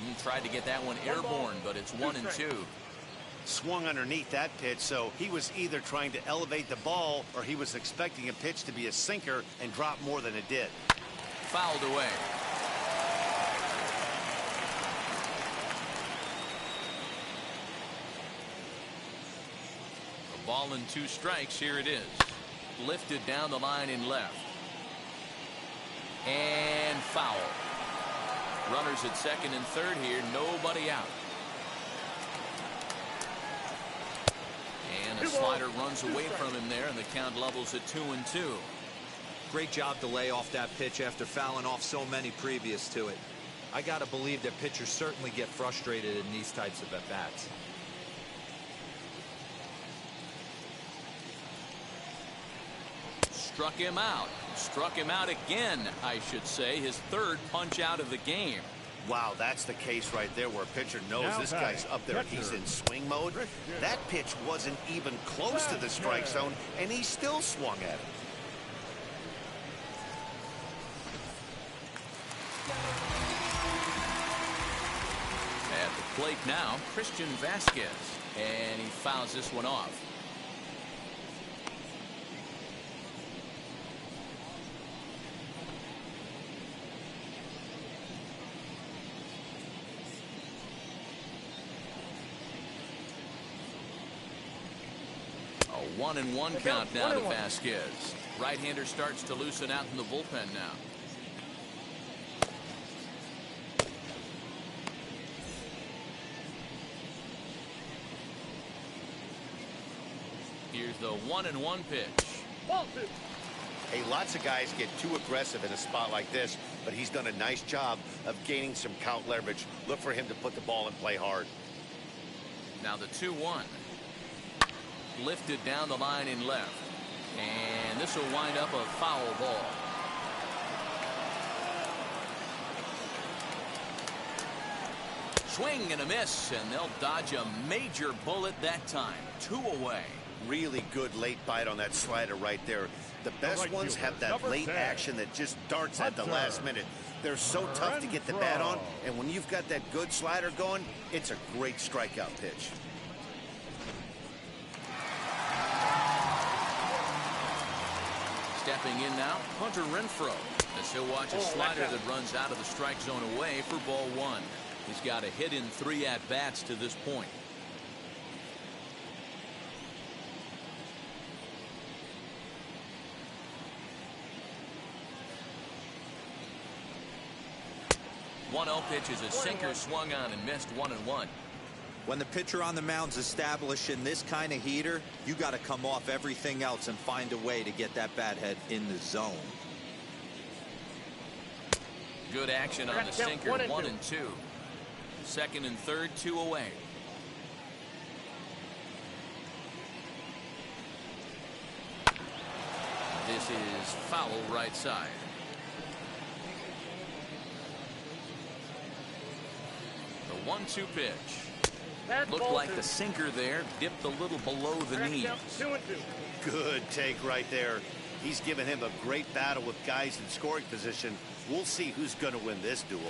He tried to get that one airborne, but it's 1-2. Swung underneath that pitch, so he was either trying to elevate the ball or he was expecting a pitch to be a sinker and drop more than it did. Fouled away. Ball and 2 strikes. Here it is. Lifted down the line in left. And foul. Runners at second and third here. Nobody out. And a slider runs away from him there, and the count levels at 2-2. Great job to lay off that pitch after fouling off so many previous to it. I got to believe that pitchers certainly get frustrated in these types of at-bats. Struck him out. Struck him out again, I should say. His 3rd punch out of the game. Wow, that's the case right there where a pitcher knows Now this guy's up there. He's in swing mode. That pitch wasn't even close to the strike zone, and he still swung at it. At the plate now, Christian Vasquez, and he fouls this one off. A 1-1 count now to Vasquez. Right-hander starts to loosen out in the bullpen now. Here's the 1-1 pitch. Hey, lots of guys get too aggressive in a spot like this, but he's done a nice job of gaining some count leverage. Look for him to put the ball in play hard. Now the 2-1. Lifted down the line in left. And this will wind up a foul ball. Swing and a miss, and they'll dodge a major bullet that time. 2 away. Really good late bite on that slider right there. The best ones have that late action that just darts at the last minute. They're so tough to get the bat on, and when you've got that good slider going, it's a great strikeout pitch. Stepping in now, Hunter Renfroe, as he'll watch a slider that runs out of the strike zone away for ball 1. He's got a hit in 3 at-bats to this point. One 1-0 pitch is a sinker swung on and missed. 1-1. When the pitcher on the mound's establishing this kind of heater, you got to come off everything else and find a way to get that bat head in the zone. Good action on the sinker. 1 and 2. Second and third, 2 away. This is foul right side. The 1-2 pitch. Looked like the sinker there dipped a little below the knees. 2-2. Good take right there. He's given him a great battle with guys in scoring position. We'll see who's going to win this duel.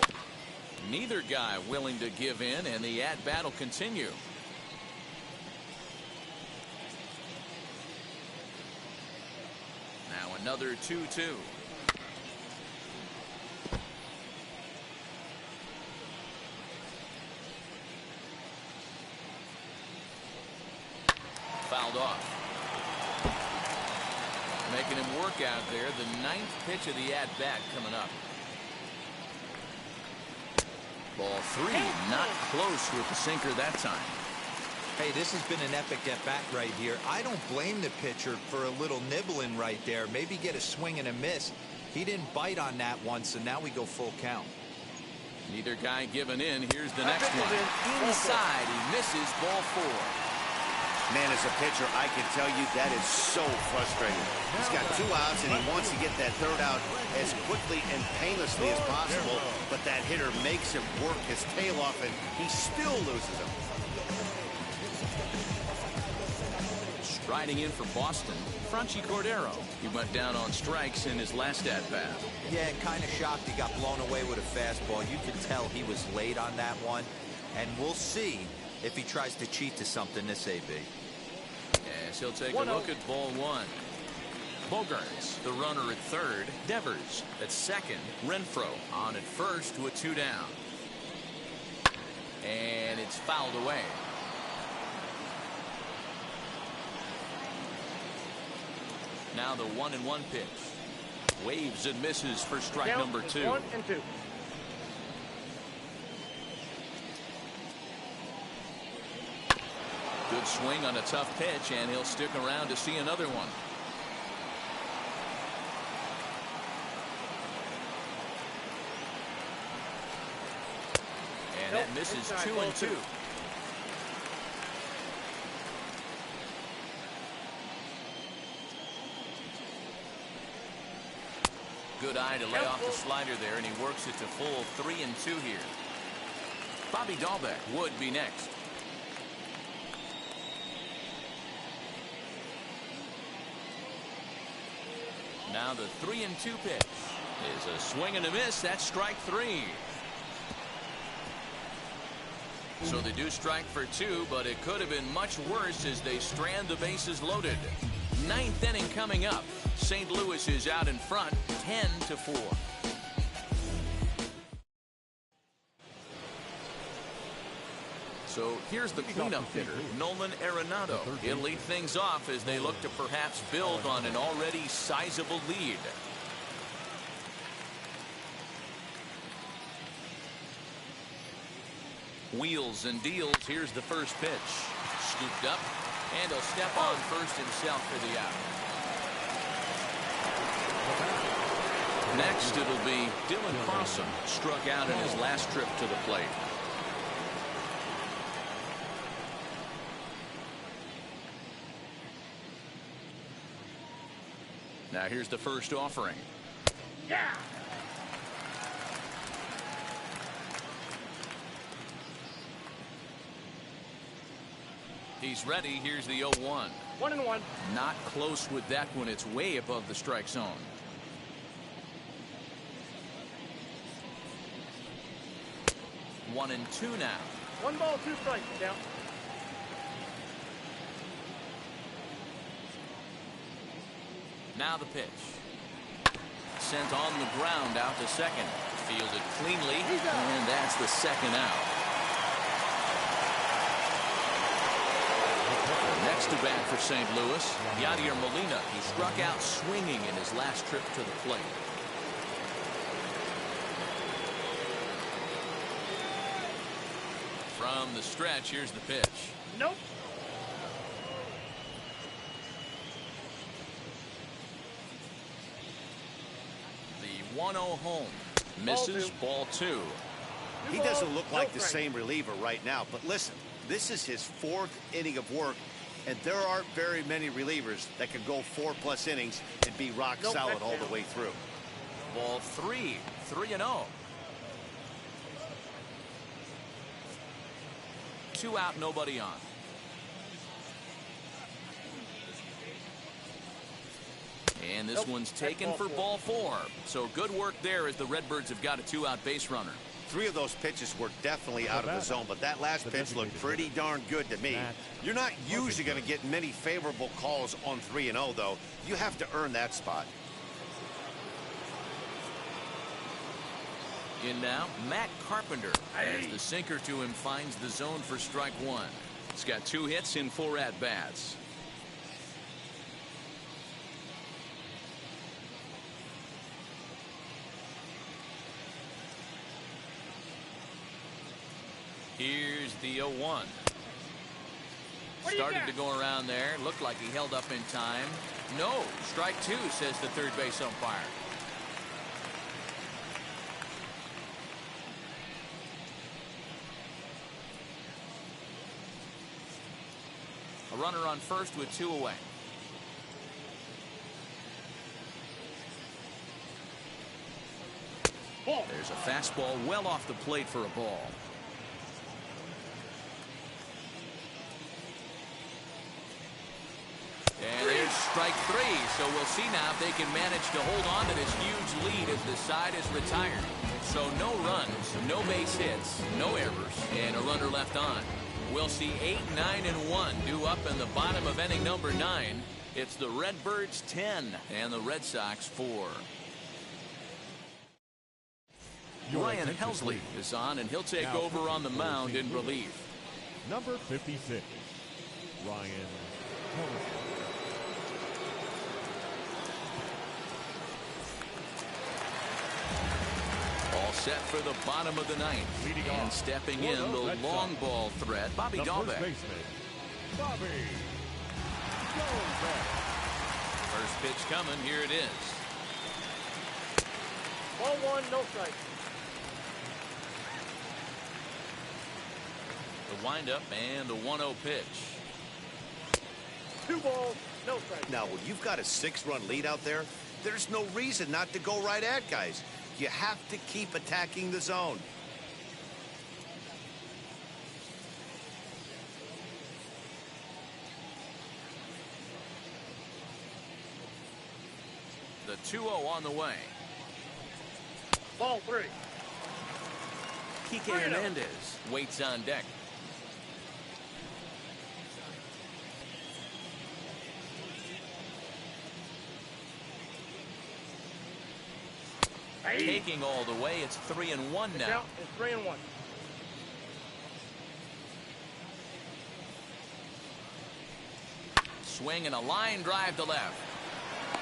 Neither guy willing to give in, and the at-bat will continue. Now another 2-2. Fouled off. Making him work out there. The 9th pitch of the at-bat coming up. Ball 3, not close with the sinker that time. Hey, this has been an epic at-bat right here. I don't blame the pitcher for a little nibbling right there. Maybe get a swing and a miss. He didn't bite on that one, so now we go full count. Neither guy giving in. Here's the next one. Inside, he misses. Ball 4. Man, as a pitcher, I can tell you that is so frustrating. He's got 2 outs, and he wants to get that 3rd out as quickly and painlessly as possible, but that hitter makes him work his tail off, and he still loses him. Striding in for Boston, Franchy Cordero. He went down on strikes in his last at-bat. Yeah, and kind of shocked he got blown away with a fastball. You could tell he was late on that one, and we'll see if he tries to cheat to something this AB. Yes, he'll take a look at ball 1. Bogarts, the runner at third. Devers at second. Renfroe on at first with 2 down. And it's fouled away. Now the 1-1 pitch. Waves and misses for strike number 2. 1 and 2. Good swing on a tough pitch, and he'll stick around to see another one. And that misses. 2 and 2. Good eye to lay off the slider there, and he works it to full 3 and 2 here. Bobby Dahlbeck would be next. Now the 3-2 pitch is a swing and a miss. That's strike 3. So they do strike for 2, but it could have been much worse as they strand the bases loaded. 9th inning coming up. St. Louis is out in front, 10-4. So here's the cleanup hitter, Nolan Arenado. He'll lead things off as they look to perhaps build on an already sizable lead. Wheels and deals. Here's the first pitch. Scooped up, and he'll step on first himself for the out. Next, it'll be Dylan Carlson, struck out in his last trip to the plate. Now here's the first offering. Yeah. He's ready. Here's the 0-1. 1-1. Not close with that one. It's way above the strike zone. 1-2 now. 1 ball, 2 strikes. Count. Now the pitch. Sent on the ground out to second. Fielded cleanly, and that's the second out. Next to bat for St. Louis, Yadier Molina. He struck out swinging in his last trip to the plate. From the stretch, here's the pitch. Nope. The 1-0 home. Misses, ball 2. He doesn't look like the same reliever right now, but listen, this is his 4th inning of work, and there aren't very many relievers that can go 4+ innings and be rock solid all the way through. Ball 3. 3-0. 2 out, nobody on. And this one's taken for ball 4. So good work there as the Redbirds have got a 2-out base runner. 3 of those pitches were definitely out of the zone, but that last pitch looked pretty darn good to me. You're not usually going to get many favorable calls on 3-0, though. You have to earn that spot. In now, Matt Carpenter, as the sinker to him finds the zone for strike 1. He's got 2 hits in 4 at-bats. Here's the 0-1. Started to go around there. Looked like he held up in time. No, strike 2, says the third base umpire. A runner on first with 2 away. There's a fastball well off the plate for a ball. And there's strike 3. So we'll see now if they can manage to hold on to this huge lead as the side is retired. So no runs, no base hits, no errors, and a runner left on. We'll see 8, 9, and 1 due up in the bottom of inning number 9. It's the Redbirds 10 and the Red Sox 4. Ryan Helsley is on, and he'll take over on the mound in relief. Number 56, Ryan Helsley. All set for the bottom of the 9th. And stepping in the long ball threat, Bobby Dahlbeck. Bobby Dahlbeck. First pitch coming. Here it is. Ball 1, no strike. The windup and the 1-0 pitch. 2 balls, no strike. Now, when you've got a 6-run lead out there, there's no reason not to go right at guys. You have to keep attacking the zone. 2-0 on the way. Ball 3. Kike Hernandez waits on deck. Taking all the way, it's 3-1 now. It's 3-1. Swing and a line drive to left.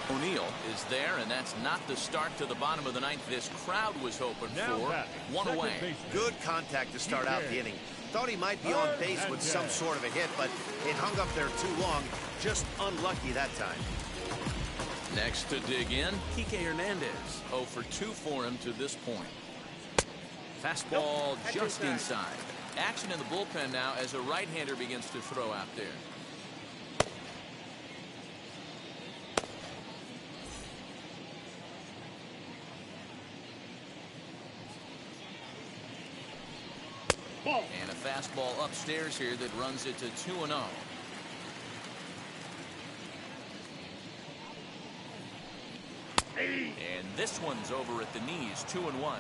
O'Neill is there, and that's not the start to the bottom of the ninth this crowd was hoping for. One away. Good contact to start out the inning. Thought he might be on base with some sort of a hit, but it hung up there too long. Just unlucky that time. Next to dig in, Kike Hernandez. 0 for 2 for him to this point. Fastball just inside. Action in the bullpen now as a right-hander begins to throw out there. And a fastball upstairs here that runs it to 2-0. And this one's over at the knees, 2-1.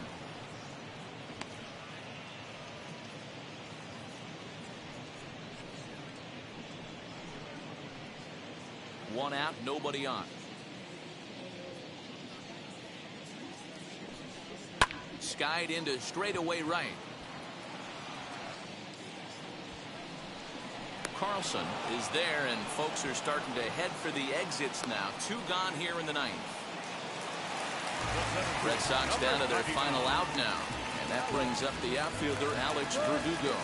One out, nobody on. Skied into straightaway right. Carlson is there, and folks are starting to head for the exits now. 2 gone here in the ninth. Red Sox down to their final out now, and that brings up the outfielder Alex Verdugo.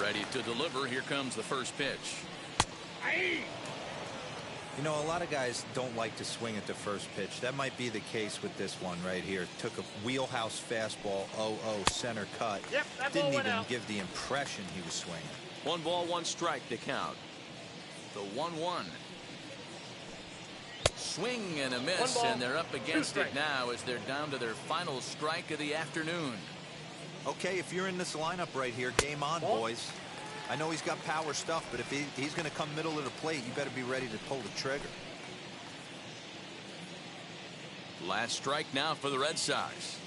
Ready to deliver. Here comes the first pitch. You know, a lot of guys don't like to swing at the first pitch. That might be the case with this one right here. Took a wheelhouse fastball, 0-0 center cut. Didn't even give the impression he was swinging. 1 ball, 1 strike to count. The 1-1. Swing and a miss, and they're up against it now as they're down to their final strike of the afternoon. Okay, if you're in this lineup right here, game on, boys. I know he's got power stuff, but if he's going to come middle of the plate, you better be ready to pull the trigger. Last strike now for the Red Sox.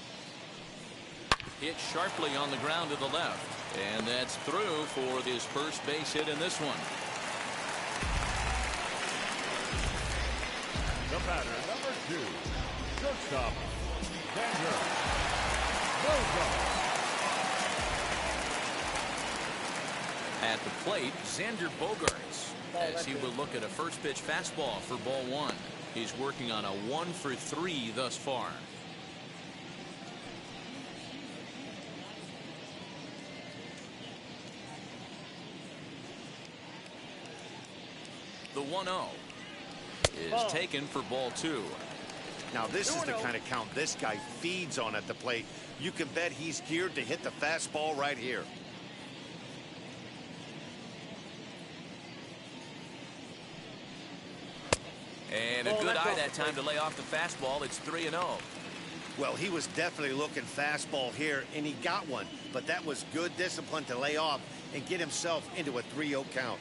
Hit sharply on the ground to the left, and that's through for his first base hit in this one. The batter, number 2, shortstop, Xander Bogaerts. At the plate, Xander Bogaerts, as he will look at a first pitch fastball for ball 1. He's working on a 1 for 3 thus far. The 1-0 is taken for ball 2. Now this is the kind of count this guy feeds on at the plate. You can bet he's geared to hit the fastball right here. And a good eye that time to lay off the fastball. It's 3-0. Well, he was definitely looking fastball here, and he got one. But that was good discipline to lay off and get himself into a 3-0 count.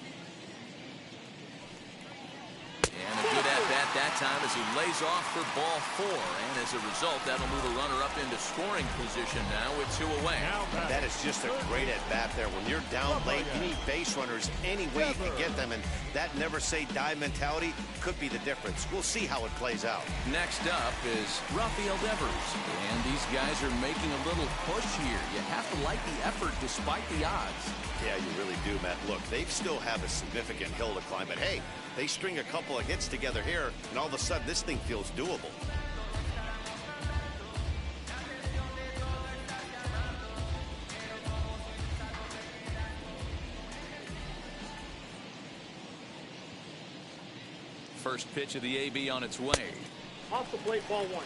And a good at-bat that time as he lays off for ball 4. And as a result, that'll move a runner up into scoring position now with 2 away. That is just a great at-bat there. When you're down late, you need base runners any way you can get them. And that never-say-die mentality could be the difference. We'll see how it plays out. Next up is Rafael Devers. And these guys are making a little push here. You have to like the effort despite the odds. Yeah, you really do, Matt. Look, they still have a significant hill to climb. But, hey, they string a couple of hits together here, and all of a sudden this thing feels doable. First pitch of the AB on its way. Off the plate, ball 1.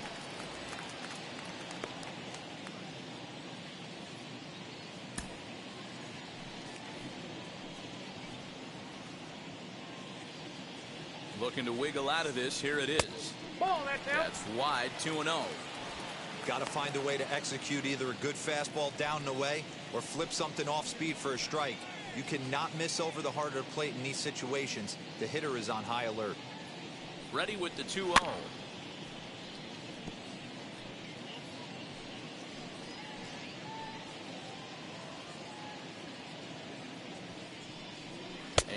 Looking to wiggle out of this. Here it is. Ball, that's out. That's wide, 2-0. Got to find a way to execute either a good fastball down and away or flip something off speed for a strike. You cannot miss over the heart of the plate in these situations. The hitter is on high alert. Ready with the 2-0.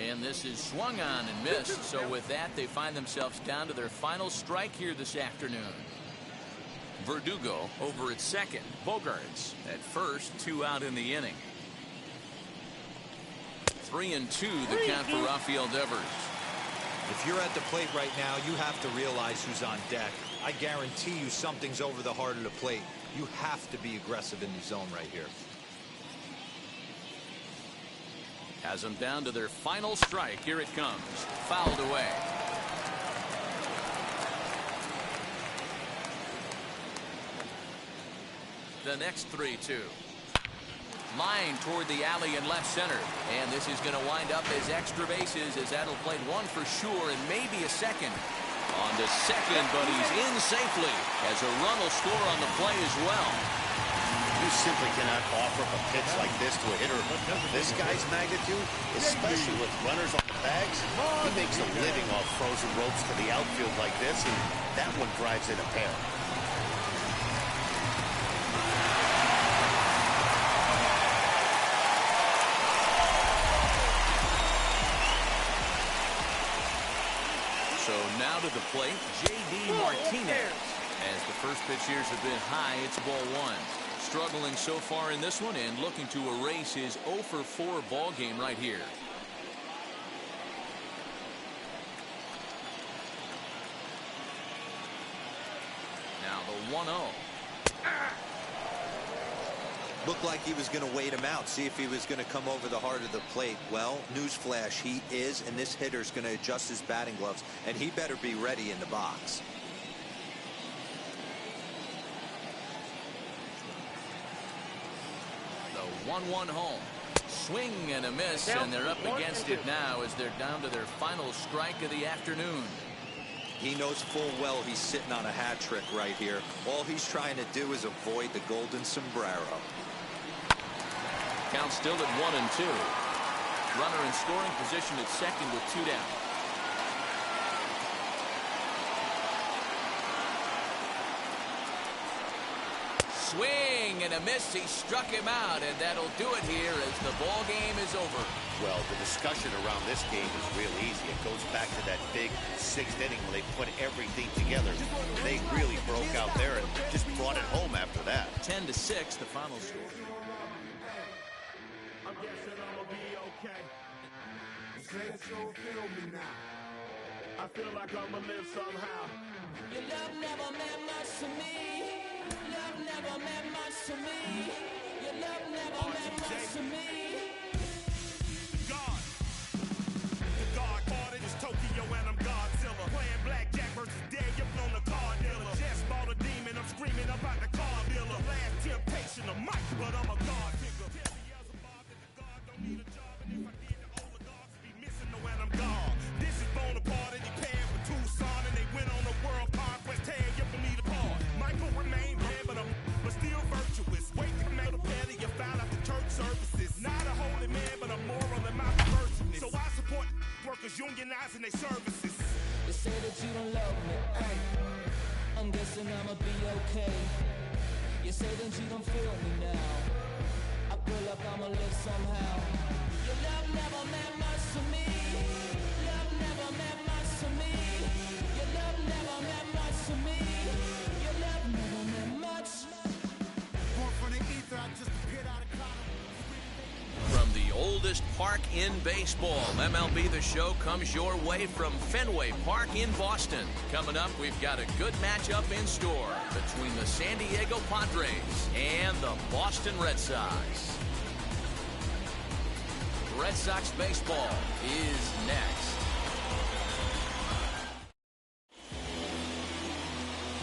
And this is swung on and missed. So with that, they find themselves down to their final strike here this afternoon. Verdugo over at second. Bogarts at first. 2 out in the inning. 3-2 the count for Rafael Devers. If you're at the plate right now, you have to realize who's on deck. I guarantee you something's over the heart of the plate. You have to be aggressive in the zone right here. Has them down to their final strike. Here it comes. Fouled away. The next 3-2. Line toward the alley in left center. And this is going to wind up as extra bases, as that'll play one for sure and maybe a second. On to second, but he's in safely as a run will score on the play as well. You simply cannot offer up a pitch like this to a hitter of this guy's magnitude, especially with runners on the bags. He makes a living off frozen ropes to the outfield like this, and that one drives in a pair. So now to the plate, J.D. Martinez. As the first pitch here has been high, it's ball 1. Struggling so far in this one and looking to erase his 0-for-4 ball game right here. Now the 1-0. Looked like he was going to wait him out, see if he was going to come over the heart of the plate. Well, newsflash, he is, and this hitter's going to adjust his batting gloves, and he better be ready in the box. The 1-1 home. Swing and a miss, and they're up against it now as they're down to their final strike of the afternoon. He knows full well he's sitting on a hat trick right here. All he's trying to do is avoid the golden sombrero. Count still at 1-2. Runner in scoring position at second with 2 down. Swing and a miss. He struck him out, and that'll do it here as the ball game is over. Well, the discussion around this game is real easy. It goes back to that big 6th inning when they put everything together. They really broke out there and just brought it home after that. 10-6, the final score. I'm guessing I'ma be okay. Say that you'll feel me now. I feel like I'ma live somehow. Your love never meant much to me. Love never meant much to me. Your love never meant much to me. God. The God parted is Tokyo and I'm Godzilla. Playing blackjack versus dead, you're on the card dealer. Just bought a demon, I'm screaming about the car dealer. Last temptation of Mike, but I'm a God figure. Need a job, and if I did, the oligarchs be missing the when I'm gone. This is Bonaparte, and he paired with Tucson, and they went on a world conquest, tear you from me apart. Michael remained dead, but still virtuous. Wait to make a pair of you found after church services. Not a holy man, but a moral in my virtueness. So I support workers unionizing their services. They say that you don't love me, ay. I'm guessing I'ma be okay. You say that you don't feel me now. I feel like I'ma live somehow. Your love never meant much to me. Love never meant much to me. Your love never meant much to me. Your love never meant much. Born from the ether, I just appeared out of college. From the oldest park in baseball, MLB The Show comes your way from Fenway Park in Boston. Coming up, we've got a good matchup in store between the San Diego Padres and the Boston Red Sox. Red Sox baseball is next.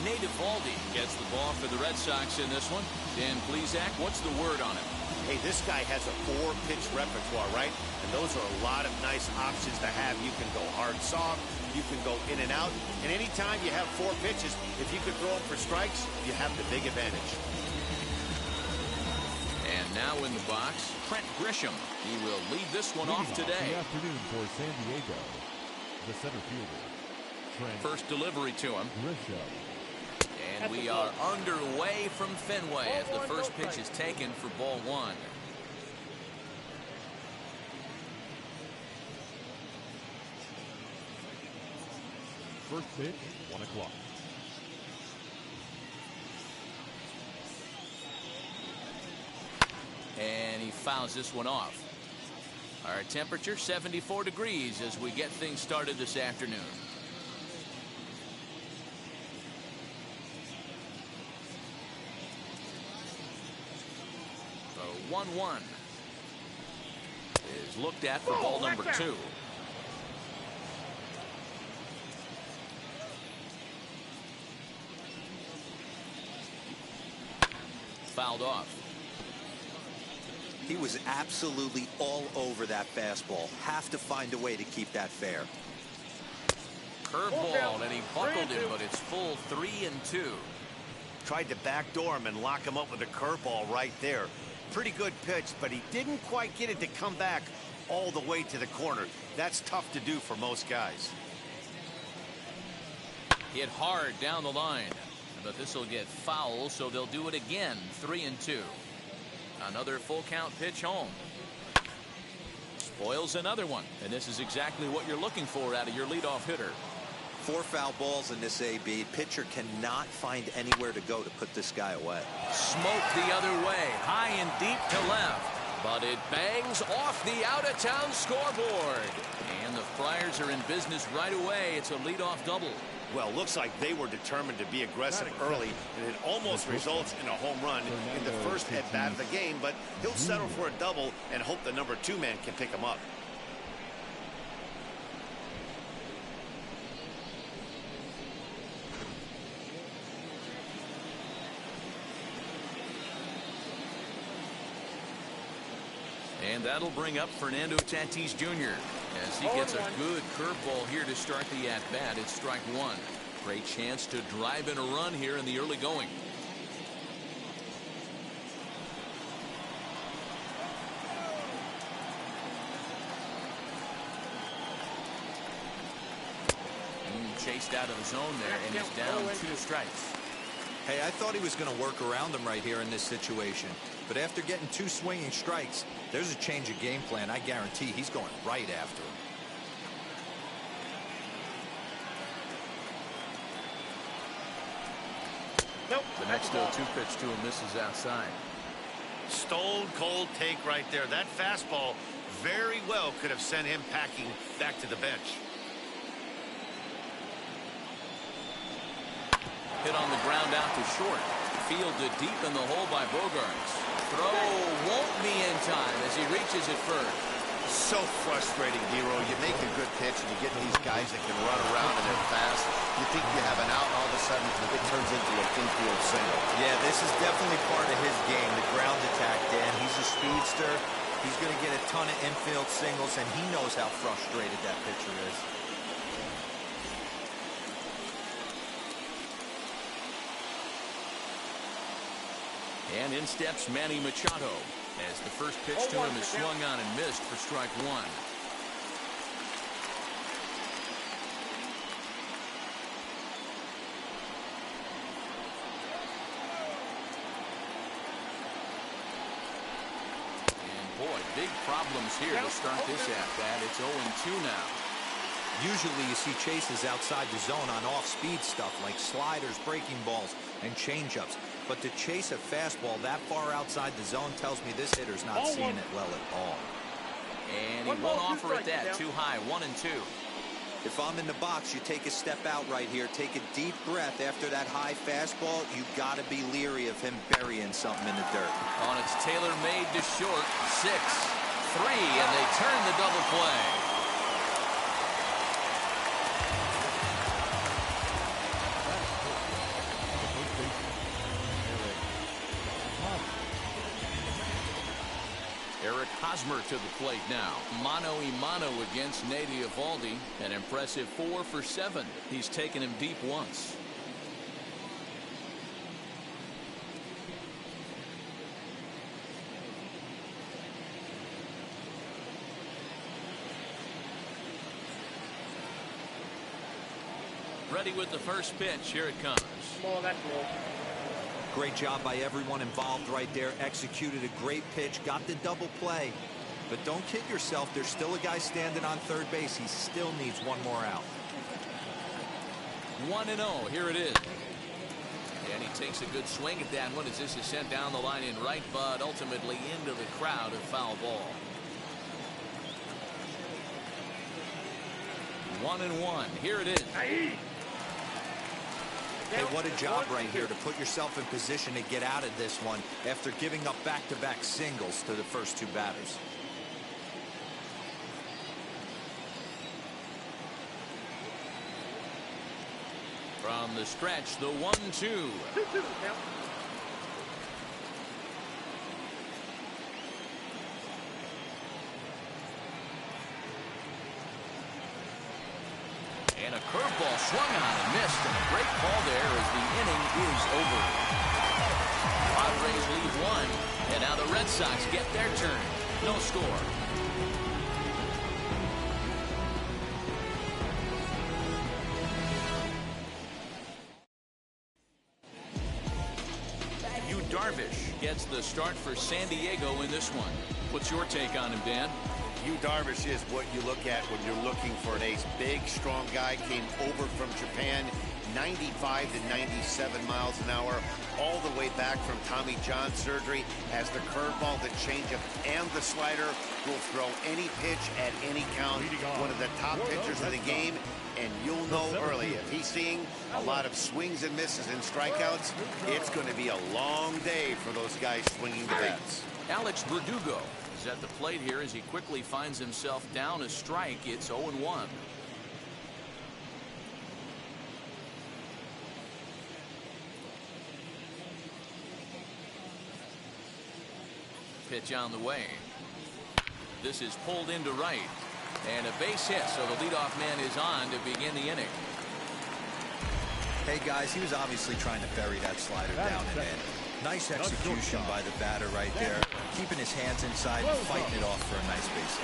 Nate Eovaldi gets the ball for the Red Sox in this one. Dan Plesac, what's the word on him? Hey, this guy has a 4-pitch repertoire, right? And those are a lot of nice options to have. You can go hard, soft. You can go in and out. And anytime you have 4 pitches, if you could throw them for strikes, you have the big advantage. And Now in the box, Trent Grisham. He will lead this one off today. The afternoon for San Diego, the center fielder, Trent. First delivery to him. Grisham. And we are underway from Fenway as the first pitch is taken for ball one. First pitch, 1 o'clock. And he fouls this one off. Our temperature 74 degrees as we get things started this afternoon. The 1-1 is looked at for ball number 2. Fouled off. He was absolutely all over that fastball. Have to find a way to keep that fair. Curveball, and he buckled him, but it's full 3-2. Tried to backdoor him and lock him up with a curveball right there. Pretty good pitch, but he didn't quite get it to come back all the way to the corner. That's tough to do for most guys. Hit hard down the line, but this will get foul, so they'll do it again. 3-2. Another full count pitch home. Spoils another one, and this is exactly what you're looking for out of your leadoff hitter. 4 foul balls in this AB. Pitcher cannot find anywhere to go to put this guy away. Smoke the other way, high and deep to left, but it bangs off the out-of-town scoreboard. And the Friars are in business right away. It's a leadoff double. Well, looks like they were determined to be aggressive early, and it almost results in a home run in the first at-bat of the game, but he'll settle for a double and hope the number 2 man can pick him up. And that'll bring up Fernando Tatis Jr. as he gets a good curveball here to start the at-bat. It's strike 1. Great chance to drive in a run here in the early going. Chased out of the zone there, and he's down 2 strikes. Hey, I thought he was going to work around him right here in this situation. But after getting 2 swinging strikes, there's a change of game plan. I guarantee he's going right after him. Nope. The next 0-2 pitch to him misses outside. Stone cold take right there. That fastball very well could have sent him packing back to the bench. Hit on the ground out to short. Fielded deep in the hole by Bogarts. Throw won't be in time as he reaches it first. So frustrating, Hero. You make a good pitch and you get these guys that can run around and they're fast. You think you have an out, and all of a sudden it turns into a infield single. Yeah, this is definitely part of his game, the ground attack, Dan. He's a speedster. He's going to get a ton of infield singles, and he knows how frustrated that pitcher is. And in steps Manny Machado as the first pitch to him is swung on and missed for strike 1. And boy, big problems here to start this at-bat. It's 0-2 now. Usually you see chases outside the zone on off-speed stuff like sliders, breaking balls, and changeups. But to chase a fastball that far outside the zone tells me this hitter's not seeing it well at all. And he won't offer it that. Too high, 1-2. If I'm in the box, you take a step out right here. Take a deep breath after that high fastball. You got to be leery of him burying something in the dirt. On its tailor-made to short, 6-3, and they turn the double play. Eric Hosmer to the plate now. Mano-a-mano against Nate Eovaldi. An impressive 4 for 7. He's taken him deep once. Ready with the first pitch. Here it comes. Ball, that's low. Great job by everyone involved right there. Executed a great pitch. Got the double play. But don't kid yourself. There's still a guy standing on third base. He still needs one more out. 1-0. Here it is. And he takes a good swing at that one as this is sent down the line in right, but ultimately into the crowd, a foul ball. 1-1. Here it is. Hey, what a job right here to put yourself in position to get out of this one after giving up back-to-back singles to the first two batters. From the stretch, the 1-2. 2-2 now. And a curveball swung on and missed, and a great call there as the inning is over. Padres lead 1, and now the Red Sox get their turn. No score. Darvish gets the start for San Diego in this one. What's your take on him, Dan? Yu Darvish is what you look at when you're looking for an ace. Big, strong guy, came over from Japan, 95 to 97 miles an hour, all the way back from Tommy John surgery. Has the curveball, the changeup, and the slider. Will throw any pitch at any count. One of the top pitchers in the game. And you'll know early, if he's seeing a lot of swings and misses and strikeouts, it's going to be a long day for those guys swinging the bats. Alex Verdugo is at the plate here as he quickly finds himself down a strike. It's 0-1. Pitch on the way. This is pulled into right. And a base hit, so the leadoff man is on to begin the inning. Hey, guys, he was obviously trying to bury that slider down and in. Nice execution by the batter right there. Keeping his hands inside and fighting it off for a nice base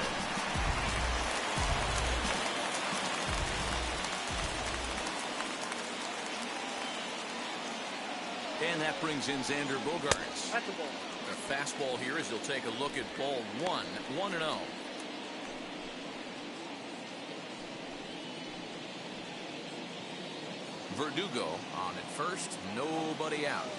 hit. And that brings in Xander Bogaerts. That's a ball. A fastball here as he'll take a look at ball 1, 1-0. Verdugo on at first, nobody out.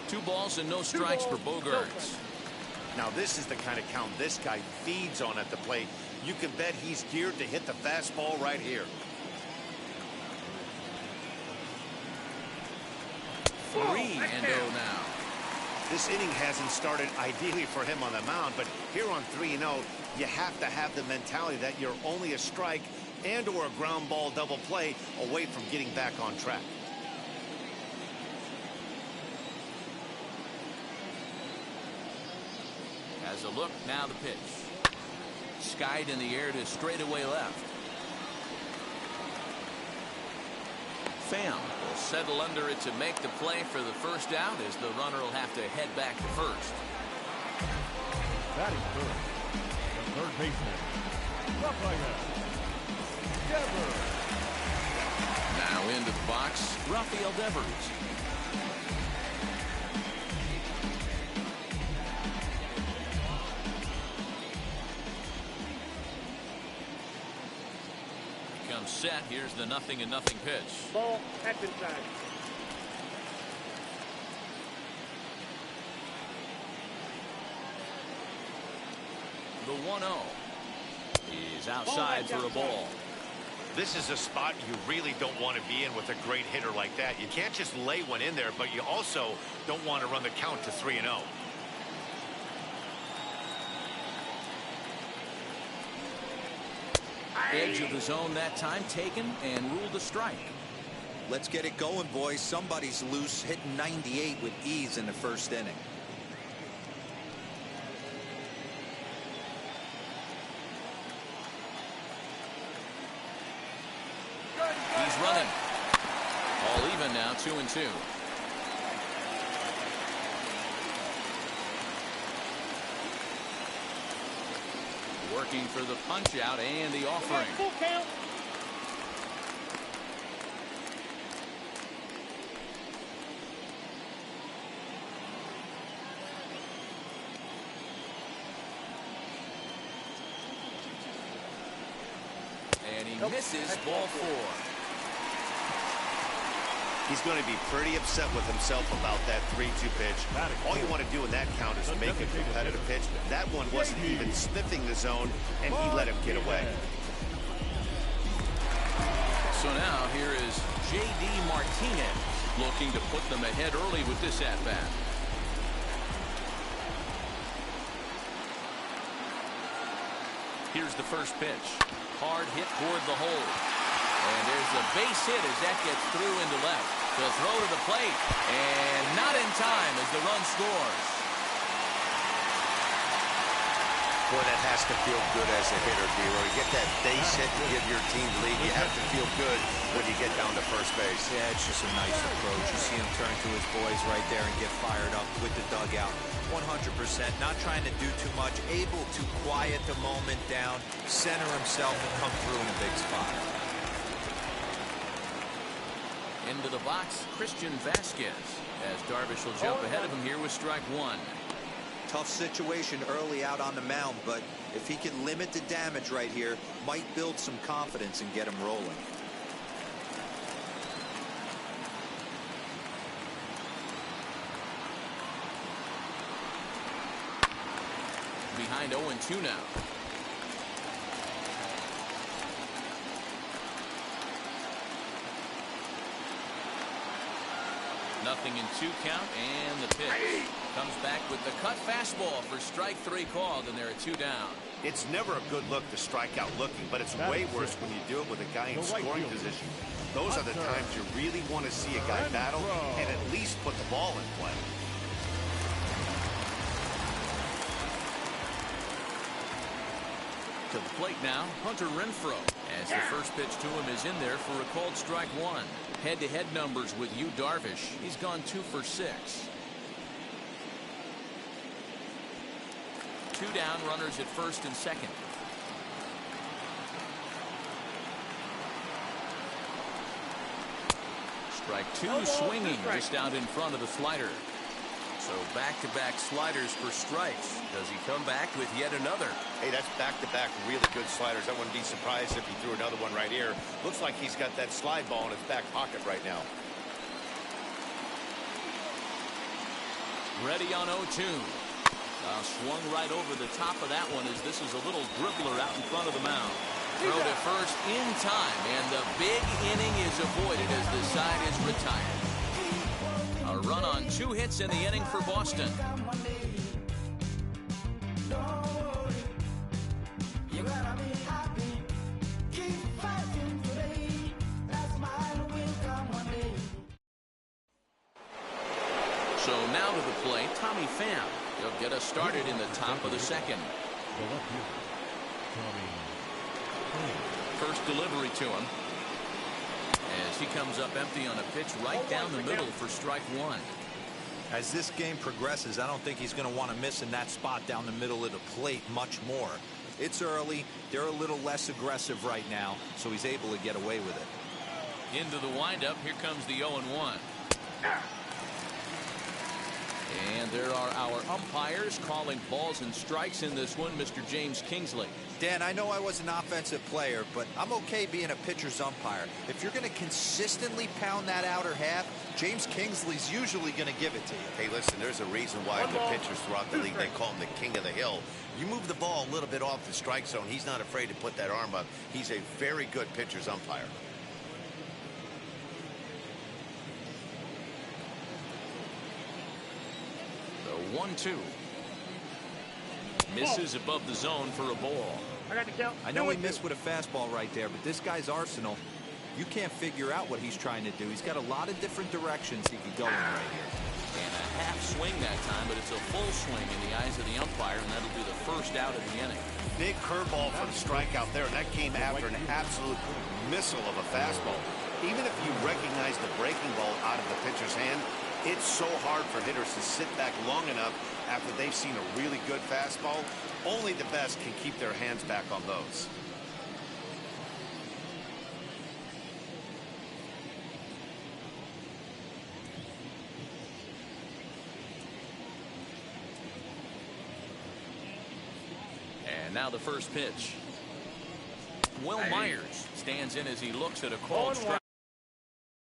Two balls and no strikes for Bogaerts. Now this is the kind of count this guy feeds on at the plate. You can bet he's geared to hit the fastball right here. 3-0 now. This inning hasn't started ideally for him on the mound, but here on 3-0, you have to have the mentality that you're only a strike and or a ground ball double play away from getting back on track. Has a look, now the pitch. Skied in the air to straightaway left. Pham will settle under it to make the play for the first out as the runner will have to head back to first. Batting third, the third baseman, Rafael Devers. Now into the box, Rafael Devers. Comes set. Here's the 0-0 pitch. Ball, that's inside. The 1-0 is outside for a ball. This is a spot you really don't want to be in with a great hitter like that. You can't just lay one in there, but you also don't want to run the count to 3-0. Edge of the zone that time taken and ruled a strike. Let's get it going, boys. Somebody's loose, hitting 98 with ease in the first inning. He's running. All even now, 2-2. working for the punch out and the offering. Full count. And he misses ball 4. He's going to be pretty upset with himself about that 3-2 pitch. All you want to do in that count is make a competitive pitch. That one wasn't even sniffing the zone, and he let him get away. So now here is J.D. Martinez looking to put them ahead early with this at-bat. Here's the first pitch. Hard hit toward the hole. And there's a base hit as that gets through into left. They'll throw to the plate. And not in time as the run scores. Boy, that has to feel good as a hitter, D-Roy. You get that base hit to give your team the lead. You have to feel good when you get down to first base. Yeah, it's just a nice approach. You see him turn to his boys right there and get fired up with the dugout. 100%, not trying to do too much, able to quiet the moment down, center himself, and come through in a big spot. Into the box, Christian Vasquez, as Darvish will jump ahead of him here with strike 1. Tough situation early out on the mound, but if he can limit the damage right here, might build some confidence and get him rolling. Behind 0-2 now. Nothing in 2 count, and the pitch comes back with the cut fastball for strike 3 called, and there are 2 down. It's never a good look to strike out looking, but it's way worse when you do it with a guy in scoring position. Those are the times you really want to see a guy battle and at least put the ball in play. To the plate now, Hunter Renfroe, as the first pitch to him is in there for a called strike 1. Head-to-head numbers with Yu Darvish. He's gone 2 for 6. 2 down, runners at first and second. Strike 2, swinging just out in front of the slider. So back-to-back sliders for strikes. Does he come back with yet another? Hey, that's back-to-back really good sliders. I wouldn't be surprised if he threw another one right here. Looks like he's got that slide ball in his back pocket right now. Ready on 0-2. Swung right over the top of that one as this is a little dribbler out in front of the mound. Throw to first in time, and the big inning is avoided as the side is retired. A run on 2 hits in the inning for Boston. So now to the plate, Tommy Pham. He'll get us started in the top of the second. First delivery to him. As he comes up empty on a pitch right down the middle for strike 1. As this game progresses, I don't think he's going to want to miss in that spot down the middle of the plate much more. It's early. They're a little less aggressive right now, so he's able to get away with it. Into the windup. Here comes the 0-1. And there are our umpires calling balls and strikes in this one, Mr. James Kingsley. Dan, I know I was an offensive player, but I'm okay being a pitcher's umpire. If you're going to consistently pound that outer half, James Kingsley's usually going to give it to you. Hey, listen, there's a reason why the pitchers throughout the league, they call him the king of the hill. You move the ball a little bit off the strike zone, he's not afraid to put that arm up. He's a very good pitcher's umpire. The 1-2. Misses above the zone for a ball. I got the count. I know he missed with a fastball right there, but this guy's arsenal, you can't figure out what he's trying to do. He's got a lot of different directions he could go in right here. And a half swing that time, but it's a full swing in the eyes of the umpire, and that'll be the first out of the inning. Big curveball for the strikeout there, and that came after an absolute missile of a fastball. Even if you recognize the breaking ball out of the pitcher's hand, It's so hard for hitters to sit back long enough after they've seen a really good fastball. Only the best can keep their hands back on those. And now the first pitch. Will Myers stands in as he looks at a called strike.